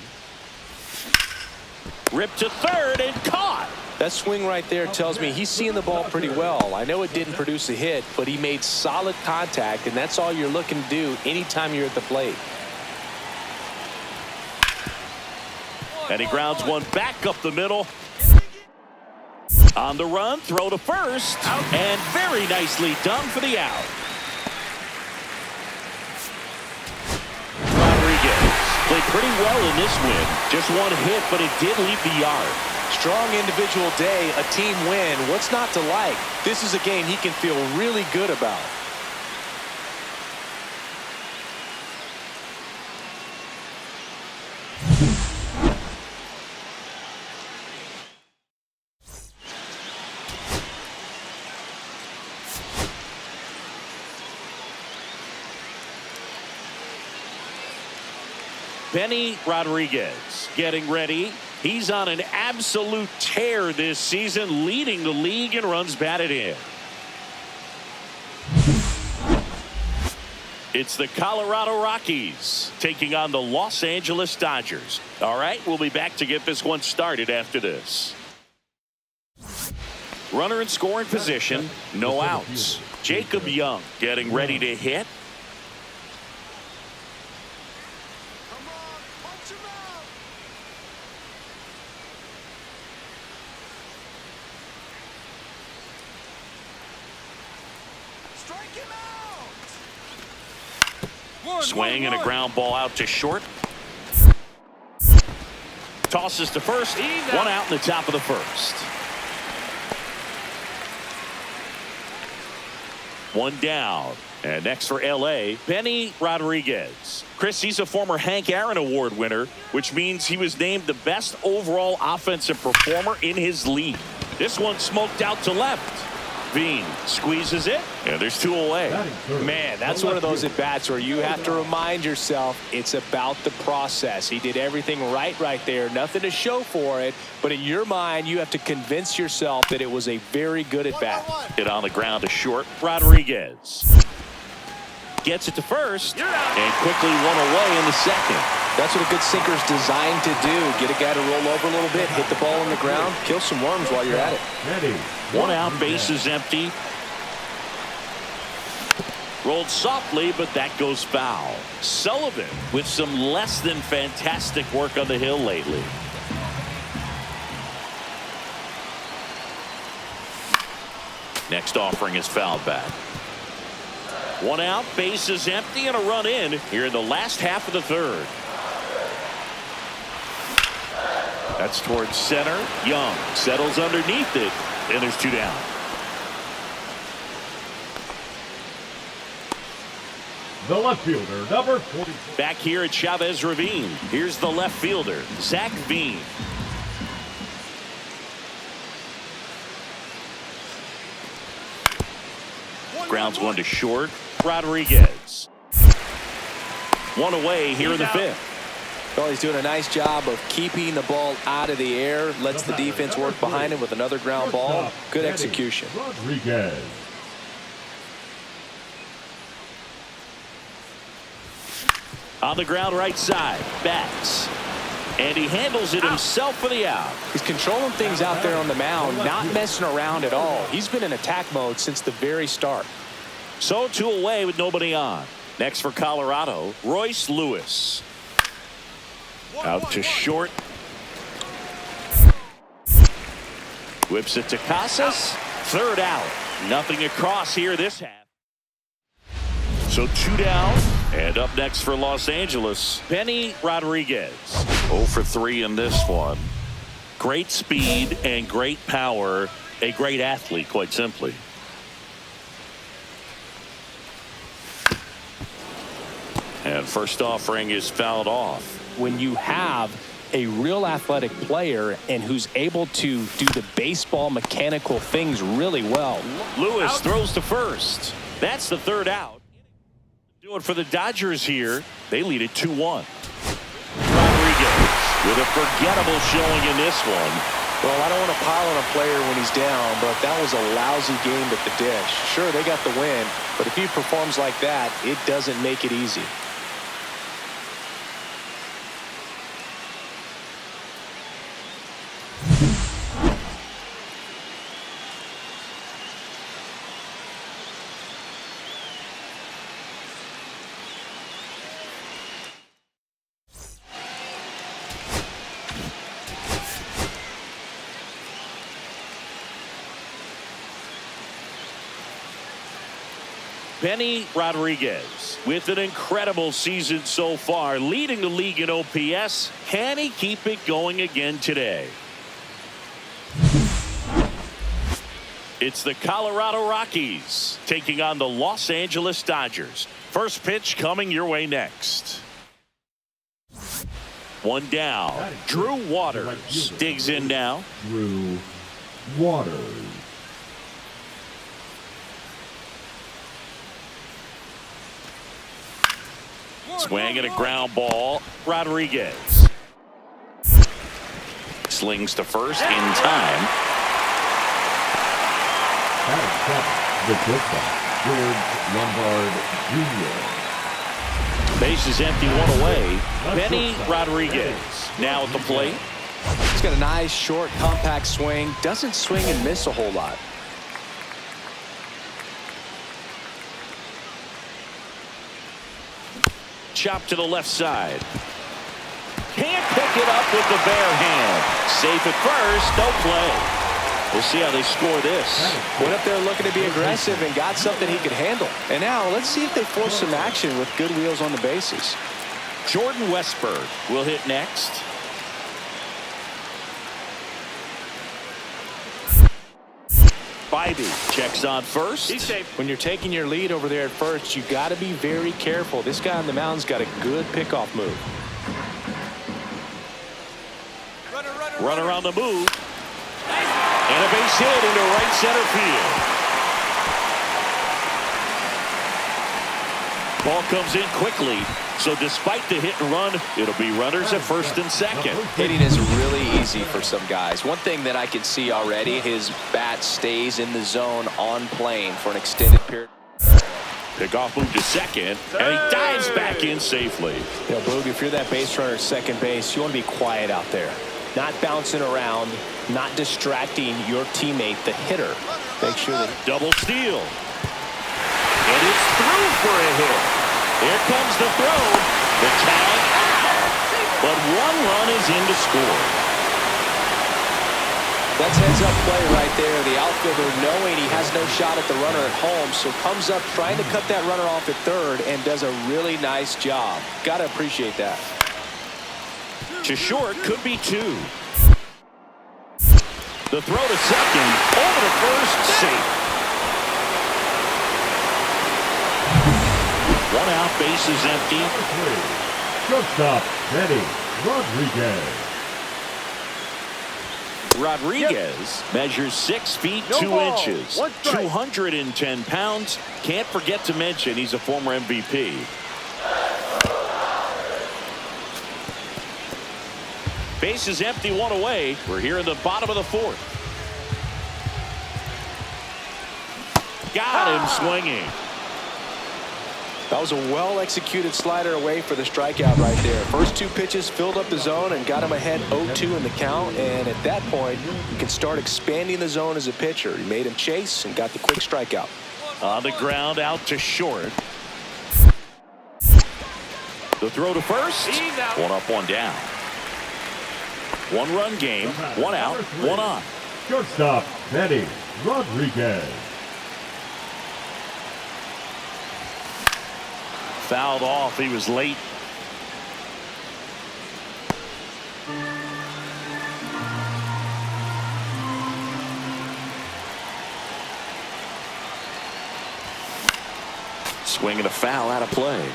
Ripped to third and caught. That swing right there tells me he's seeing the ball pretty well. I know it didn't produce a hit, but he made solid contact, and that's all you're looking to do anytime you're at the plate. And he grounds one back up the middle. On the run, throw to first, and very nicely done for the out. Played pretty well in this win. Just one hit, but it did leave the yard. Strong individual day, a team win. What's not to like? This is a game he can feel really good about. Benny Rodriguez getting ready. He's on an absolute tear this season, leading the league in runs batted in. It's the Colorado Rockies taking on the Los Angeles Dodgers. All right, we'll be back to get this one started after this. Runner in scoring position, no outs. Jacob Young getting ready to hit. Swing and a ground ball out to short. Tosses to first. One out in the top of the first. One down. And next for L.A., Benny Rodriguez. Chris, he's a former Hank Aaron Award winner, which means he was named the best overall offensive performer in his league. This one smoked out to left. Veen squeezes it, and there's 2 away. Man, that's one of those at-bats where you have to remind yourself it's about the process. He did everything right there. Nothing to show for it, but in your mind, you have to convince yourself that it was a very good at-bat. Hit on the ground to short. Rodriguez gets it to first, and quickly one away in the second. That's what a good sinker's designed to do. Get a guy to roll over a little bit, hit the ball on the ground, kill some worms while you're at it. One out, base is empty. Rolled softly, but that goes foul. Sullivan with some less than fantastic work on the hill lately. Next offering is fouled back. One out, base is empty, and a run in here in the last half of the third. That's towards center. Young settles underneath it, and there's two down. The left fielder, number 44. Back here at Chavez Ravine, here's the left fielder, Zach Veen. Grounds one to short. Rodriguez. One away here in the fifth. Well, he's doing a nice job of keeping the ball out of the air. Lets the defense work behind him with another ground ball. Good execution. Rodriguez. On the ground right side. Bats. And he handles it himself for the out. He's controlling things out there on the mound, not messing around at all. He's been in attack mode since the very start. So two away with nobody on. Next for Colorado, Royce Lewis. Out to short. Whips it to Casas. Third out. Nothing across here this half. So two down. And up next for Los Angeles, Benny Rodriguez. 0 for 3 in this one. Great speed and great power. A great athlete, quite simply. And first offering is fouled off. When you have a real athletic player and who's able to do the baseball mechanical things really well. Lewis throws to first. That's the third out. Do it for the Dodgers here. They lead it 2-1. Rodriguez with a forgettable showing in this one. Well, I don't want to pile on a player when he's down, but that was a lousy game at the dish. Sure, they got the win, but if he performs like that, it doesn't make it easy. Benny Rodriguez with an incredible season so far, leading the league in OPS. Can he keep it going again today? It's the Colorado Rockies taking on the Los Angeles Dodgers. First pitch coming your way next. One down. Drew Waters digs in now. Drew Waters. Swing and a ground ball. Rodriguez slings to first in time. The shortstop, George Lombard Jr. Base is empty, one away. Benny Rodriguez now at the plate. He's got a nice, short, compact swing. Doesn't swing and miss a whole lot. Chop to the left side. Can't pick it up with the bare hand. Safe at first, no play. We'll see how they score this. Went up there looking to be aggressive and got something he could handle. And now let's see if they force some action with good wheels on the bases. Jordan Westberg will hit next. Bybee checks on first. He's safe. When you're taking your lead over there at first, you got to be very careful. This guy on the mound's got a good pickoff move. Runner on the move. And a base hit into right center field. Ball comes in quickly. So despite the hit and run, it'll be runners at first and second. Hitting is really easy for some guys. One thing that I can see already, his bat stays in the zone on plane for an extended period. Pickoff move to second, and he dives back in safely. You know, Boog, if you're that base runner at second base, you want to be quiet out there. Not bouncing around, not distracting your teammate, the hitter. Make sure that... Double steal. And it's through for a hit. Here comes the throw. The tag out. But one run is in to score. That's heads-up play right there. The outfielder knowing he has no shot at the runner at home, so comes up trying to cut that runner off at third and does a really nice job. Got to appreciate that. To short could be two. The throw to second. Over to first. Safe. One out. Bases empty. Shortstop, Eddie Rodriguez. Rodriguez measures 6 feet 2 inches, 210 pounds. Can't forget to mention he's a former MVP. Base is empty, one away. We're here in the bottom of the fourth. Got him swinging. That was a well-executed slider away for the strikeout right there. First two pitches filled up the zone and got him ahead 0-2 in the count. And at that point, you can start expanding the zone as a pitcher. He made him chase and got the quick strikeout. On the ground, out to short. The throw to first. One up, one down. One-run game, one out, one on. Shortstop, Eddie Rodriguez. Fouled off. He was late. Swinging a foul out of play.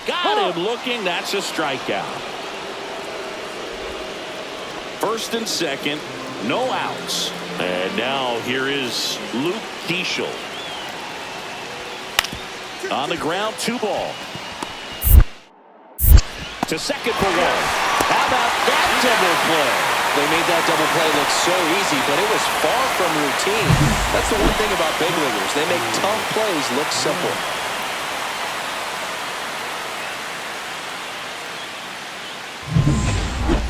Got him looking. That's a strikeout. First and second, no outs. And now here is Luke Keeschel. On the ground, 2 ball. To second for 1. How about that double play? They made that double play look so easy, but it was far from routine. That's the one thing about big leaguers. They make tough plays look simple.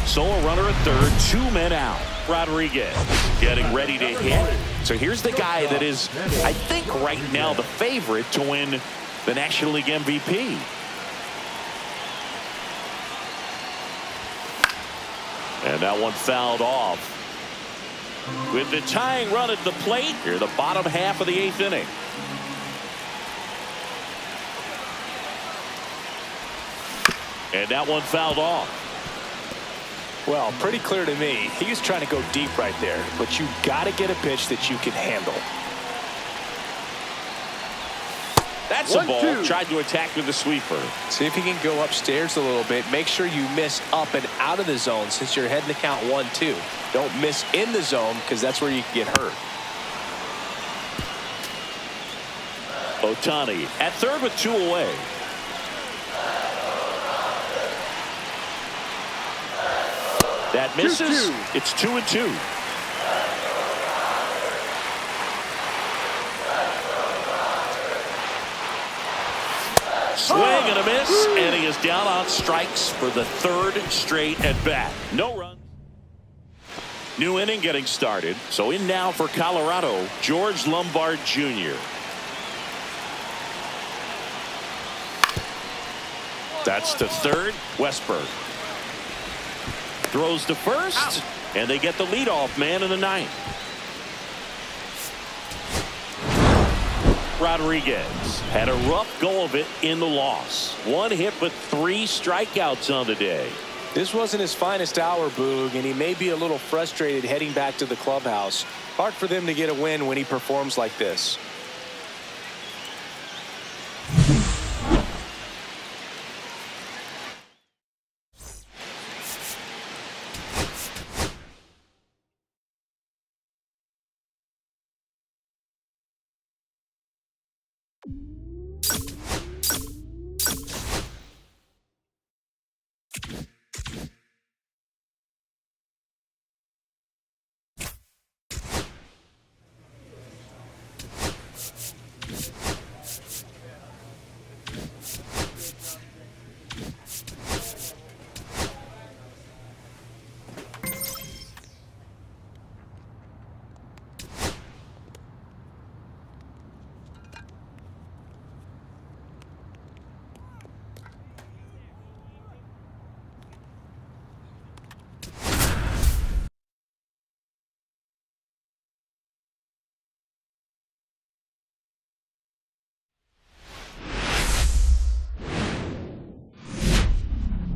So a runner at third, 2 men out. Rodriguez getting ready to hit. So here's the guy that is, I think right now, the favorite to win the National League MVP. And that one fouled off. With the tying run at the plate, here the bottom half of the 8th inning. And that one fouled off. Well, pretty clear to me. He was trying to go deep right there, but you got to get a pitch that you can handle. That's a ball. Tried to attack with the sweeper. See if he can go upstairs a little bit. Make sure you miss up and out of the zone since you're heading to count 1-2. Don't miss in the zone because that's where you can get hurt. Ohtani at third with 2 away. That misses. 2-2. It's 2-2. Swing and a miss, and he is down on strikes for the 3rd straight at bat. No run. New inning getting started. So in now for Colorado, George Lombard Jr. That's to third, Westberg. Throws to first, and they get the leadoff man in the 9th. Rodriguez had a rough go of it in the loss. 1 hit, but 3 strikeouts on the day. This wasn't his finest hour, Boog, and he may be a little frustrated heading back to the clubhouse. Hard for them to get a win when he performs like this.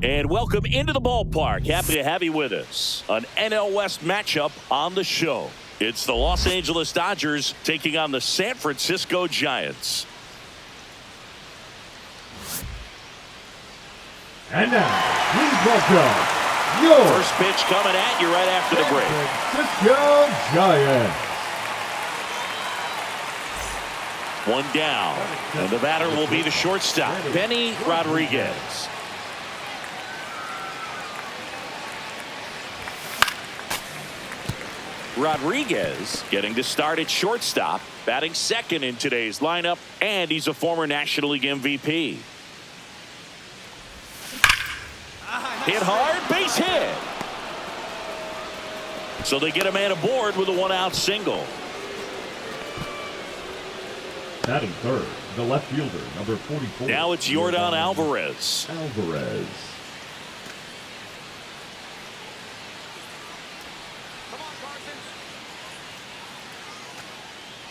And welcome into the ballpark. Happy to have you with us. An NL West matchup on the show. It's the Los Angeles Dodgers taking on the San Francisco Giants. And now, please welcome your First pitch coming at you right after the break. Francisco Giants. One down. And the batter will be the shortstop, Benny Rodriguez. Rodriguez getting to start at shortstop, batting second in today's lineup, and he's a former National League MVP. Hit hard, base hit. So they get a man aboard with a one-out single. Batting third, the left fielder, number 44. Now it's Yordan Alvarez.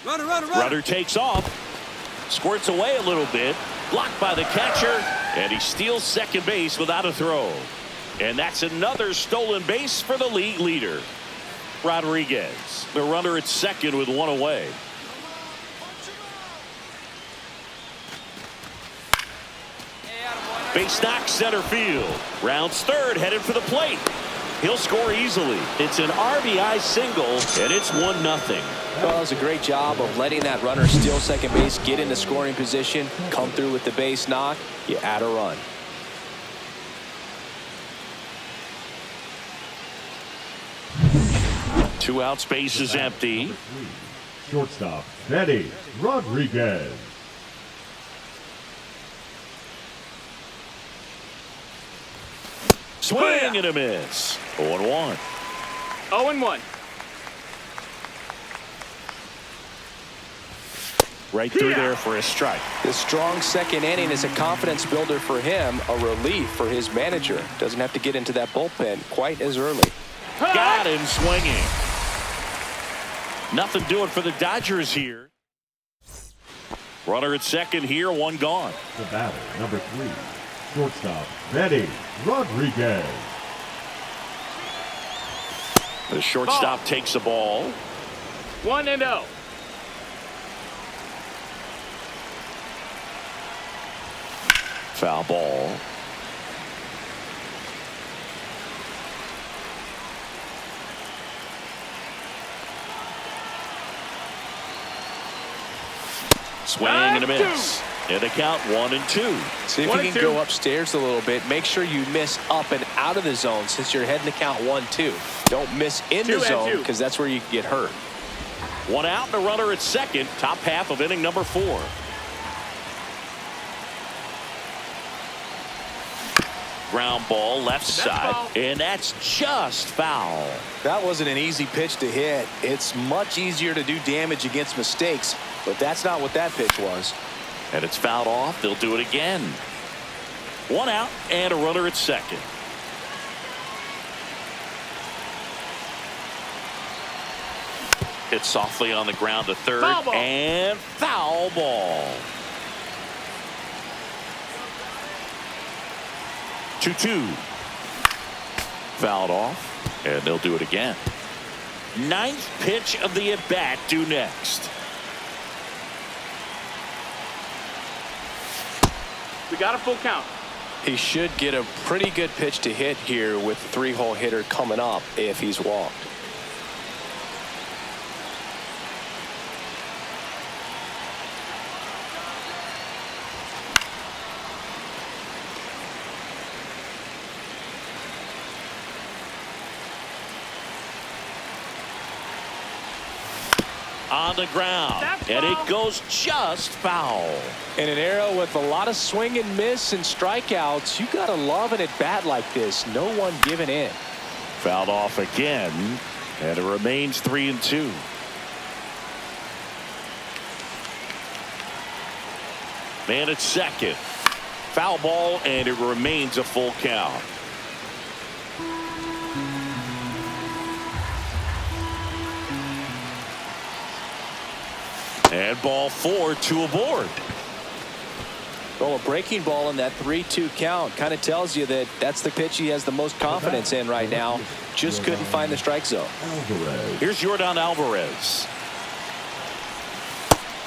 Runner takes off, squirts away a little bit, blocked by the catcher, and he steals second base without a throw. And that's another stolen base for the league leader, Rodriguez. The runner at second with one away. Base knock center field. Rounds third, headed for the plate. He'll score easily. It's an RBI single, and it's 1-0. Well, it was a great job of letting that runner steal second base, get into scoring position, come through with the base knock. You add a run. Two out, space is empty. Shortstop, Benny Rodriguez. Swing and a miss. 0-1. 0-1. Right through there for a strike. The strong second inning is a confidence builder for him, a relief for his manager. Doesn't have to get into that bullpen quite as early. Got him swinging. Nothing doing for the Dodgers here. Runner at second here, one gone. The batter, number 3, shortstop, Benny Rodriguez. The shortstop takes the ball. 1-0. Foul ball. Swing and a miss. And the count 1-2. See if you can go upstairs a little bit. Make sure you miss up and out of the zone since you're heading to count 1-2. Don't miss in the zone because that's where you can get hurt. One out and a runner at second. Top half of inning number 4. Ground ball left side, and that's just foul. That wasn't an easy pitch to hit. It's much easier to do damage against mistakes, but that's not what that pitch was. And it's fouled off. They'll do it again. One out and a runner at second. Hit softly on the ground to third, and foul ball. 2-2. Fouled off, and they'll do it again. Ninth pitch of the at-bat due next. We got a full count. He should get a pretty good pitch to hit here with the 3-hole hitter coming up if he's walked. On the ground, and it goes just foul. In an era with a lot of swing and miss and strikeouts, you gotta love an at-bat like this. No one giving in. Fouled off again, and it remains 3-2. Man at second. Foul ball, and it remains a full count. And ball 4, 2 aboard. Well, a breaking ball in that 3-2 count kind of tells you that that's the pitch he has the most confidence in right now. Just couldn't find the strike zone. Here's Jordan Alvarez.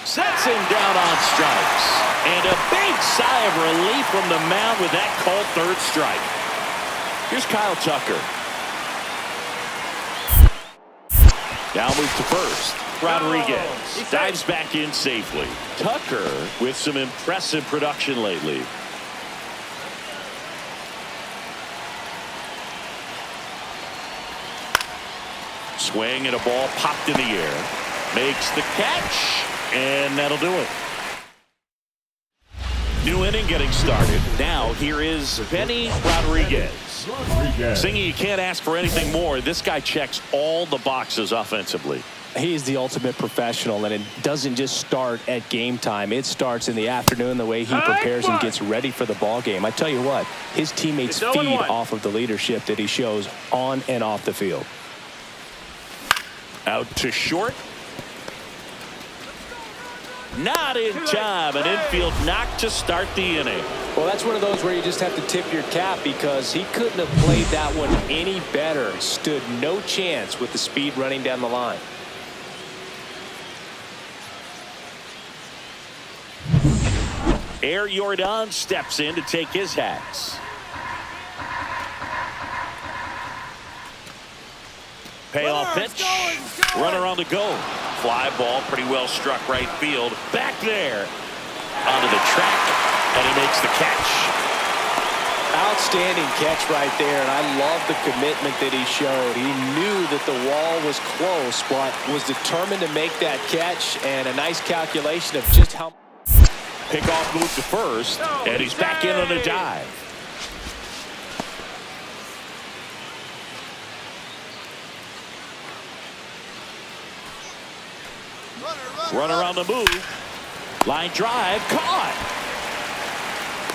Sets him down on strikes. And a big sigh of relief from the mound with that called third strike. Here's Kyle Tucker. Now moves to first. Rodriguez dives back in safely. Tucker with some impressive production lately. Swing and a ball popped in the air. Makes the catch, and that'll do it. New inning getting started. Now here is Benny Rodriguez. Singy, you can't ask for anything more. This guy checks all the boxes offensively. He's the ultimate professional, and it doesn't just start at game time. It starts in the afternoon, the way he prepares and gets ready for the ball game. I tell you what, his teammates feed off of the leadership that he shows on and off the field. Out to short. Not in time. An infield knock to start the inning. Well, that's one of those where you just have to tip your cap because he couldn't have played that one any better. Stood no chance with the speed running down the line. Air Jordan steps in to take his hats. Payoff pitch. Runner on the go. Fly ball pretty well struck right field. Back there. Onto the track. And he makes the catch. Outstanding catch right there, and I love the commitment that he showed. He knew that the wall was close, but was determined to make that catch, and a nice calculation of just how. Pickoff move to first, and he's back in on a dive. Runner on the move. Line drive, caught.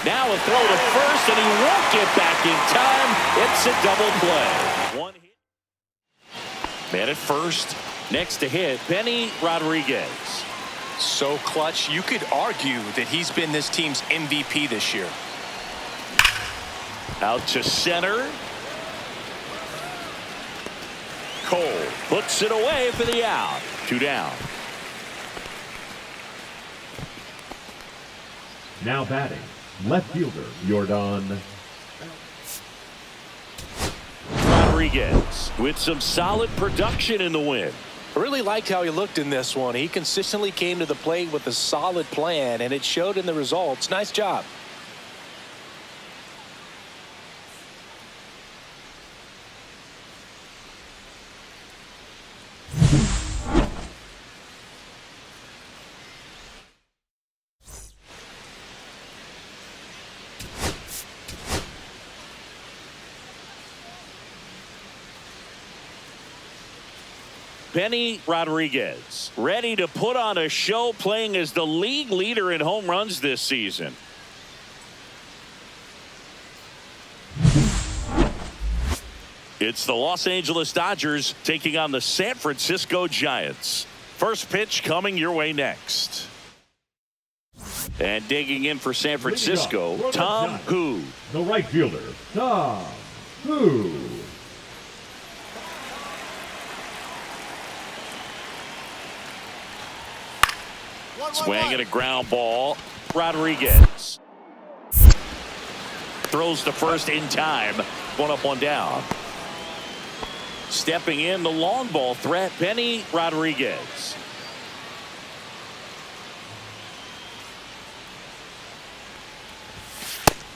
Now a throw to first, and he won't get back in time. It's a double play. One hit. Man at first. Next to hit, Benny Rodriguez. So clutch, you could argue that he's been this team's MVP this year. Out to center. Cole puts it away for the out. 2 down. Now batting, left fielder, Jordan Rodriguez with some solid production in the win. I really liked how he looked in this one. He consistently came to the plate with a solid plan, and it showed in the results. Nice job. Benny Rodriguez ready to put on a show, playing as the league leader in home runs this season. It's the Los Angeles Dodgers taking on the San Francisco Giants. First pitch coming your way next. And digging in for San Francisco, Tom Hu. the right fielder, Tom Hu. Swing and a ground ball. Rodriguez throws to first in time. 1 up, 1 down. Stepping in, the long ball threat, Benny Rodriguez.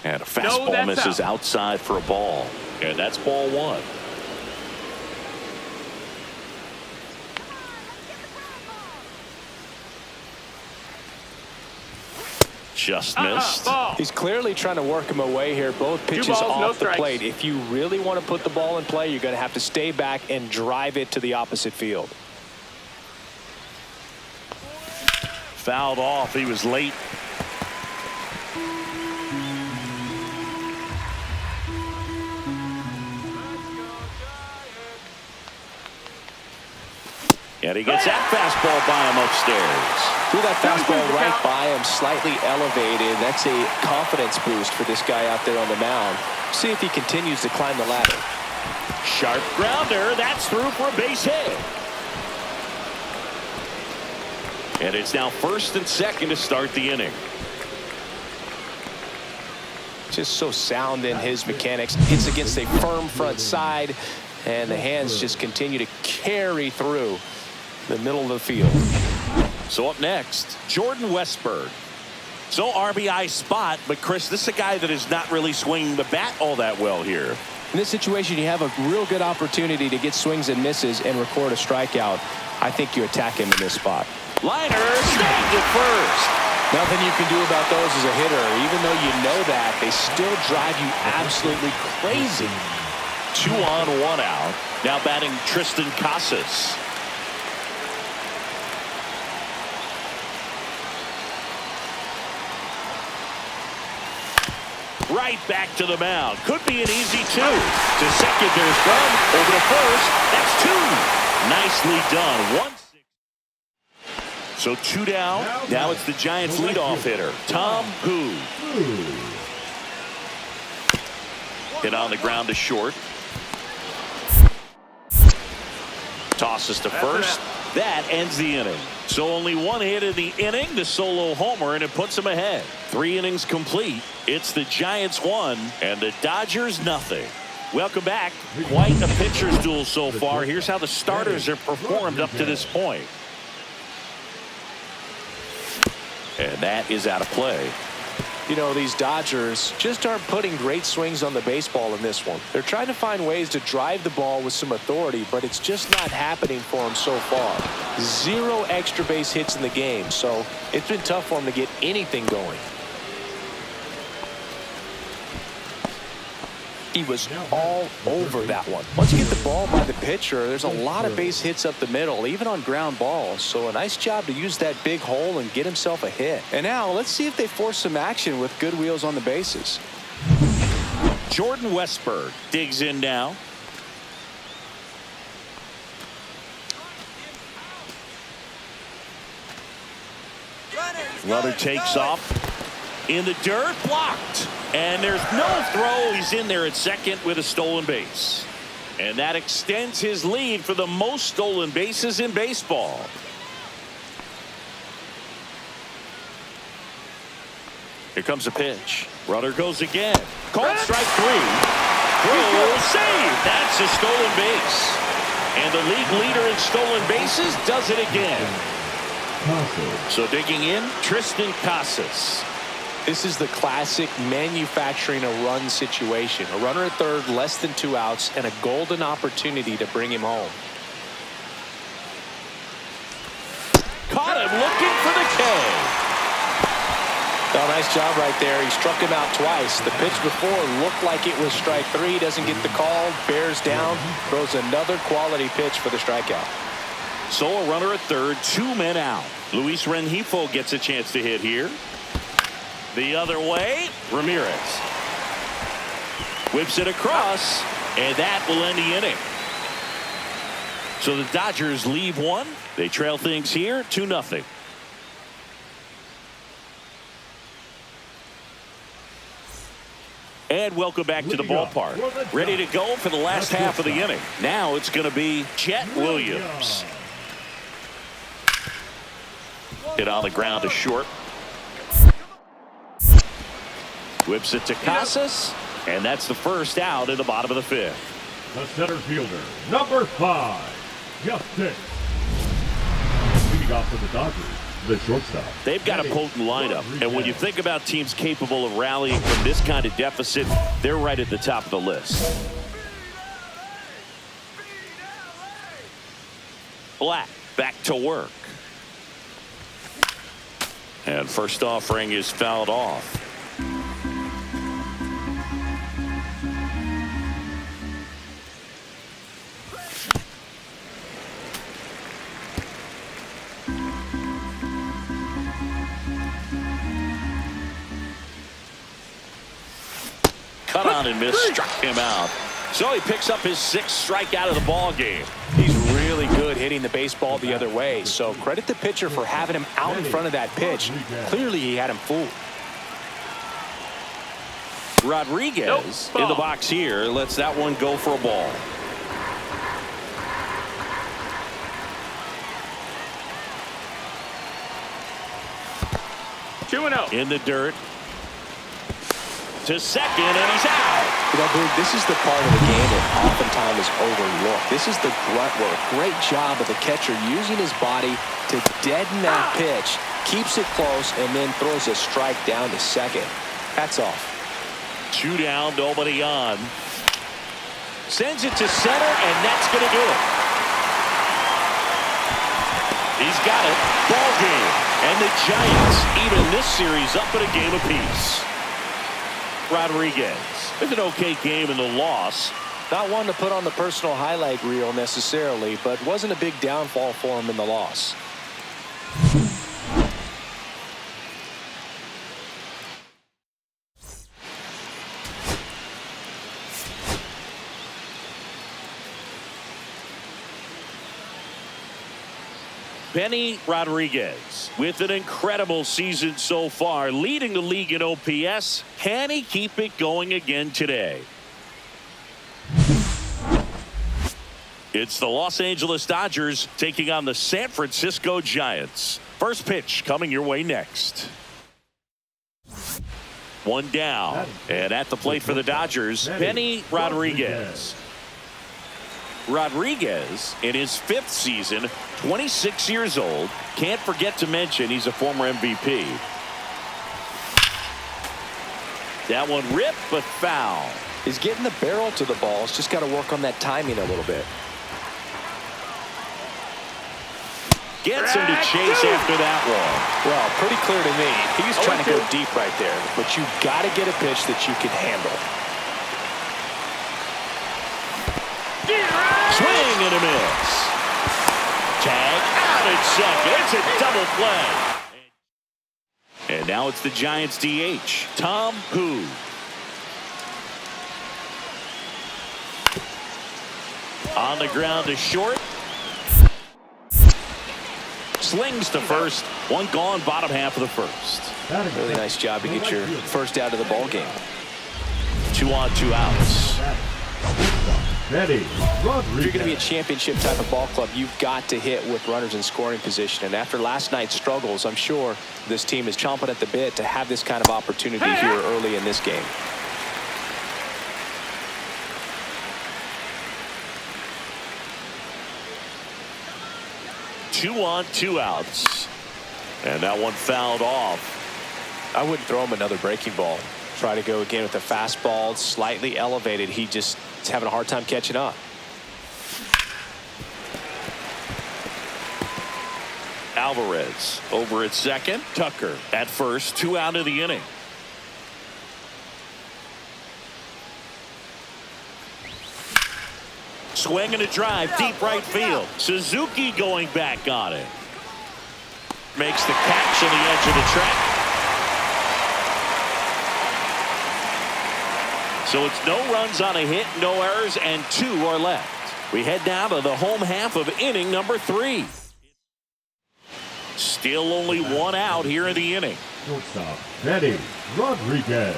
And a fastball misses outside for a ball. And that's ball 1. Just missed. He's clearly trying to work him away here. Both pitches off the plate. If you really want to put the ball in play, you're going to have to stay back and drive it to the opposite field. Fouled off. He was late. And he gets that fastball by him upstairs. Threw that fastball right by him, slightly elevated. That's a confidence boost for this guy out there on the mound. See if he continues to climb the ladder. Sharp grounder. That's through for a base hit. And it's now first and second to start the inning. Just so sound in his mechanics. Hits against a firm front side, and the hands just continue to carry through the middle of the field. So up next, Jordan Westberg. So RBI spot, but Chris, this is a guy that is not really swinging the bat all that well here. In this situation, you have a real good opportunity to get swings and misses and record a strikeout. I think you attack him in this spot. Liner snagged at first. Nothing you can do about those as a hitter. Even though you know that, they still drive you absolutely crazy. 2 on, 1 out. Now batting Tristan Casas. Right back to the mound. Could be an easy 2. To second, there's one. Over to first. That's 2. Nicely done. 1-6. So 2 down. Now it's the Giants' leadoff hitter, Tom Hu. Hit on the ground to short. Tosses to first. That ends the inning. So only 1 hit in the inning, the solo homer, and it puts them ahead. 3 innings complete. It's the Giants 1 and the Dodgers nothing. Welcome back. Quite a pitcher's duel so far. Here's how the starters have performed up to this point. And that is out of play. You know, these Dodgers just aren't putting great swings on the baseball in this one. They're trying to find ways to drive the ball with some authority, but it's just not happening for them so far. 0 extra base hits in the game, so it's been tough for them to get anything going. He was all over that one. Once you get the ball by the pitcher, there's a lot of base hits up the middle, even on ground balls. So a nice job to use that big hole and get himself a hit. And now let's see if they force some action with good wheels on the bases. Jordan Westberg digs in now. Runner takes off. In the dirt, blocked. And there's no throw. He's in there at second with a stolen base. And that extends his lead for the most stolen bases in baseball. Here comes a pitch. Runner goes again. Called strike 3. Throw, save. That's a stolen base. And the league leader in stolen bases does it again. So digging in, Tristan Casas. This is the classic manufacturing a run situation. A runner at third, less than 2 outs, and a golden opportunity to bring him home. Caught him looking for the K. Oh, nice job right there. He struck him out twice. The pitch before looked like it was strike 3. Doesn't get the call. Bears down. Throws another quality pitch for the strikeout. So a runner at third, 2 men out. Luis Rengifo gets a chance to hit here. The other way, Ramirez whips it across, and that will end the inning. So the Dodgers leave 1. They trail things here 2-0. And welcome back to the ballpark. Ready to go for the last half of the inning. Now it's going to be Chet Williams. Hit on the ground to short. Whips it to Casas, and that's the first out in the bottom of the 5th. The center fielder, number 5, Justice. Leading off for the Dodgers, the shortstop. They've got a potent lineup, and when you think about teams capable of rallying from this kind of deficit, they're right at the top of the list. Black back to work. And first offering is fouled off. Cut on and miss, struck him out. So he picks up his 6th strikeout of the ball game. He's really good hitting the baseball the other way. So credit the pitcher for having him out in front of that pitch. Clearly he had him fooled. Rodriguez in the box here lets that one go for a ball. In the dirt. To second, and he's out. You know, Boog, this is the part of the game that oftentimes is overlooked. This is the grunt work. Great job of the catcher using his body to deaden that pitch, keeps it close, and then throws a strike down to second. Hats off. 2 down, nobody on. Sends it to center, and that's going to do it. He's got it. Ball game. And the Giants even this series up at a game apiece. Rodriguez with an okay game in the loss. Not one to put on the personal highlight reel necessarily, but wasn't a big downfall for him in the loss. Benny Rodriguez with an incredible season so far, leading the league in OPS. Can he keep it going again today? It's the Los Angeles Dodgers taking on the San Francisco Giants. First pitch coming your way next. 1 down, and at the plate for the Dodgers, Benny Rodriguez. Rodriguez in his 5th season, 26 years old. Can't forget to mention he's a former MVP. That one ripped but foul. He's getting the barrel to the ball. He's just got to work on that timing a little bit. Gets him to chase after that one. Well, pretty clear to me. He was trying to go deep right there, but you got to get a pitch that you can handle. Swing and a miss. Tag out at second. It's a double play. And now it's the Giants DH, Tom Hu. On the ground to short. Slings to first. One gone, bottom half of the first. Really nice job to get your first out of the ball game. 2 on, 2 outs. Benny Rodriguez. If you're going to be a championship type of ball club, you've got to hit with runners in scoring position. And after last night's struggles, I'm sure this team is chomping at the bit to have this kind of opportunity here early in this game. Two on, 2 outs. And that one fouled off. I wouldn't throw him another breaking ball. Try to go again with the fastball, slightly elevated. He just is having a hard time catching up. Alvarez over at second. Tucker at first. 2 out of the inning. Swing and a drive, deep right field. Suzuki going back on it. Makes the catch on the edge of the track. So it's no runs on a hit, no errors, and 2 are left. We head down to the home half of inning number 3. Still only 1 out here in the inning. Shortstop, Benny Rodriguez.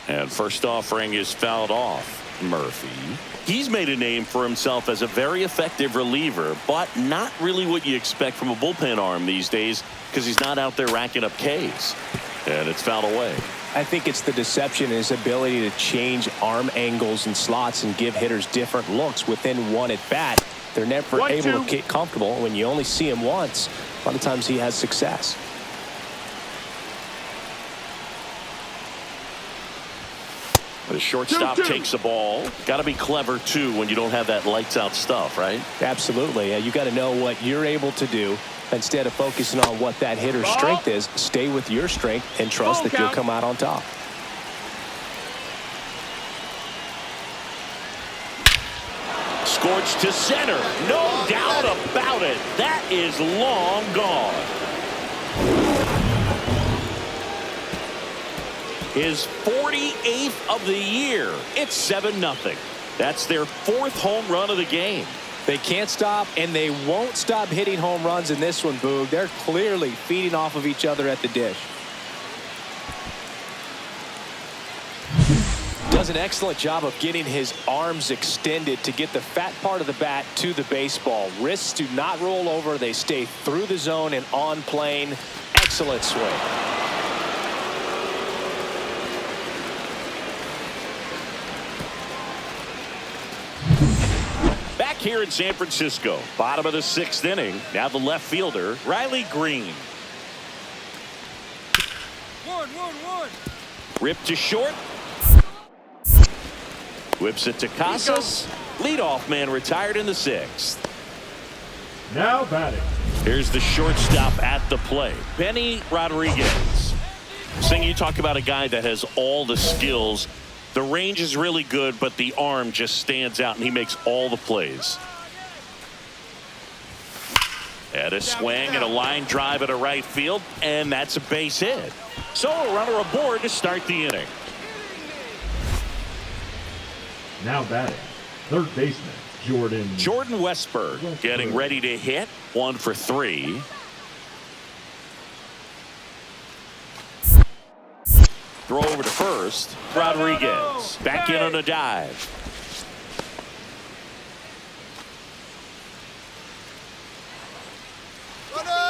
And first offering is fouled off. Murphy. He's made a name for himself as a very effective reliever, but not really what you expect from a bullpen arm these days because he's not out there racking up Ks. And it's fouled away. I think it's the deception in his ability to change arm angles and slots and give hitters different looks within one at bat. They're never able to get comfortable. When you only see him once, a lot of times he has success. The shortstop takes the ball. Got to be clever, too, when you don't have that lights-out stuff, right? Absolutely. You got to know what you're able to do. Instead of focusing on what that hitter's strength is, stay with your strength and trust that you'll come out on top. Scorched to center. No doubt about it. That is long gone. His 48th of the year. It's 7-0. That's their 4th home run of the game. They can't stop, and they won't stop hitting home runs in this one, Boog. They're clearly feeding off of each other at the dish. Does an excellent job of getting his arms extended to get the fat part of the bat to the baseball. Wrists do not roll over. They stay through the zone and on plane. Excellent swing. Back here in San Francisco, bottom of the 6th inning. Now the left fielder, Riley Green. One. Ripped to short. Whips it to Casas. Leadoff man retired in the 6th. Now batting. Here's the shortstop at the plate, Benny Rodriguez. Sing, you talk about a guy that has all the skills. The range is really good, but the arm just stands out, and he makes all the plays. And a swing and a line drive at a right field, and that's a base hit. So a runner aboard to start the inning. Now batting. Third baseman, Jordan Westburg getting ready to hit. 1 for 3. Throw over to first. Rodriguez back in on a dive.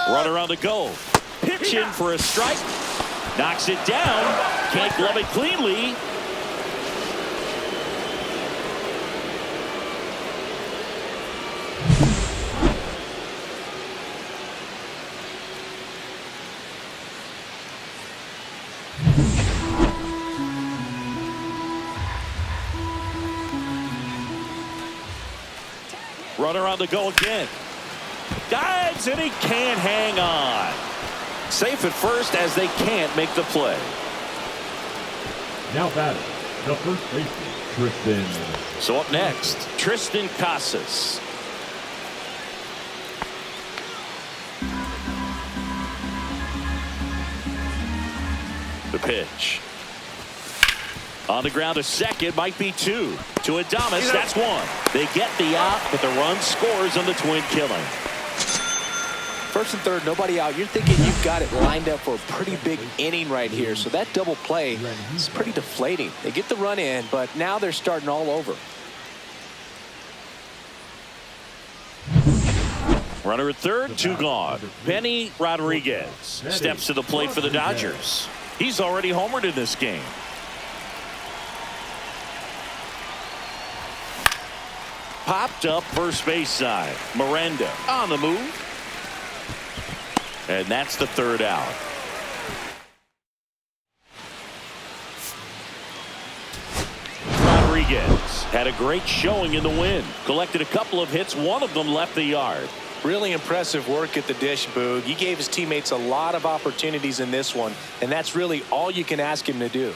Runner on the go. Pitch in for a strike. Knocks it down. Can't glove it cleanly. Runner on the go again. Dives and he can't hang on. Safe at first as they can't make the play. now batting. The first baseman, Tristan. So up next, Tristan Casas. The pitch. On the ground to second, might be 2. To Adames, that's 1. They get the out, but the run scores on the twin killing. First and third, nobody out. You're thinking you've got it lined up for a pretty big inning right here. So that double play is pretty deflating. They get the run in, but now they're starting all over. Runner at third, 2 gone. Benny Rodriguez steps to the plate for the Dodgers. He's already homered in this game. Popped up first base side. Miranda on the move. And that's the 3rd out. Rodriguez had a great showing in the win. Collected a couple of hits. One of them left the yard. Really impressive work at the dish, Boog. He gave his teammates a lot of opportunities in this one, and that's really all you can ask him to do.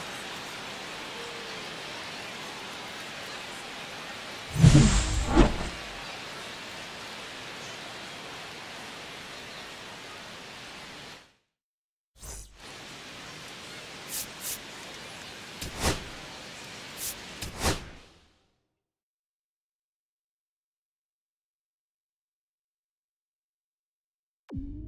You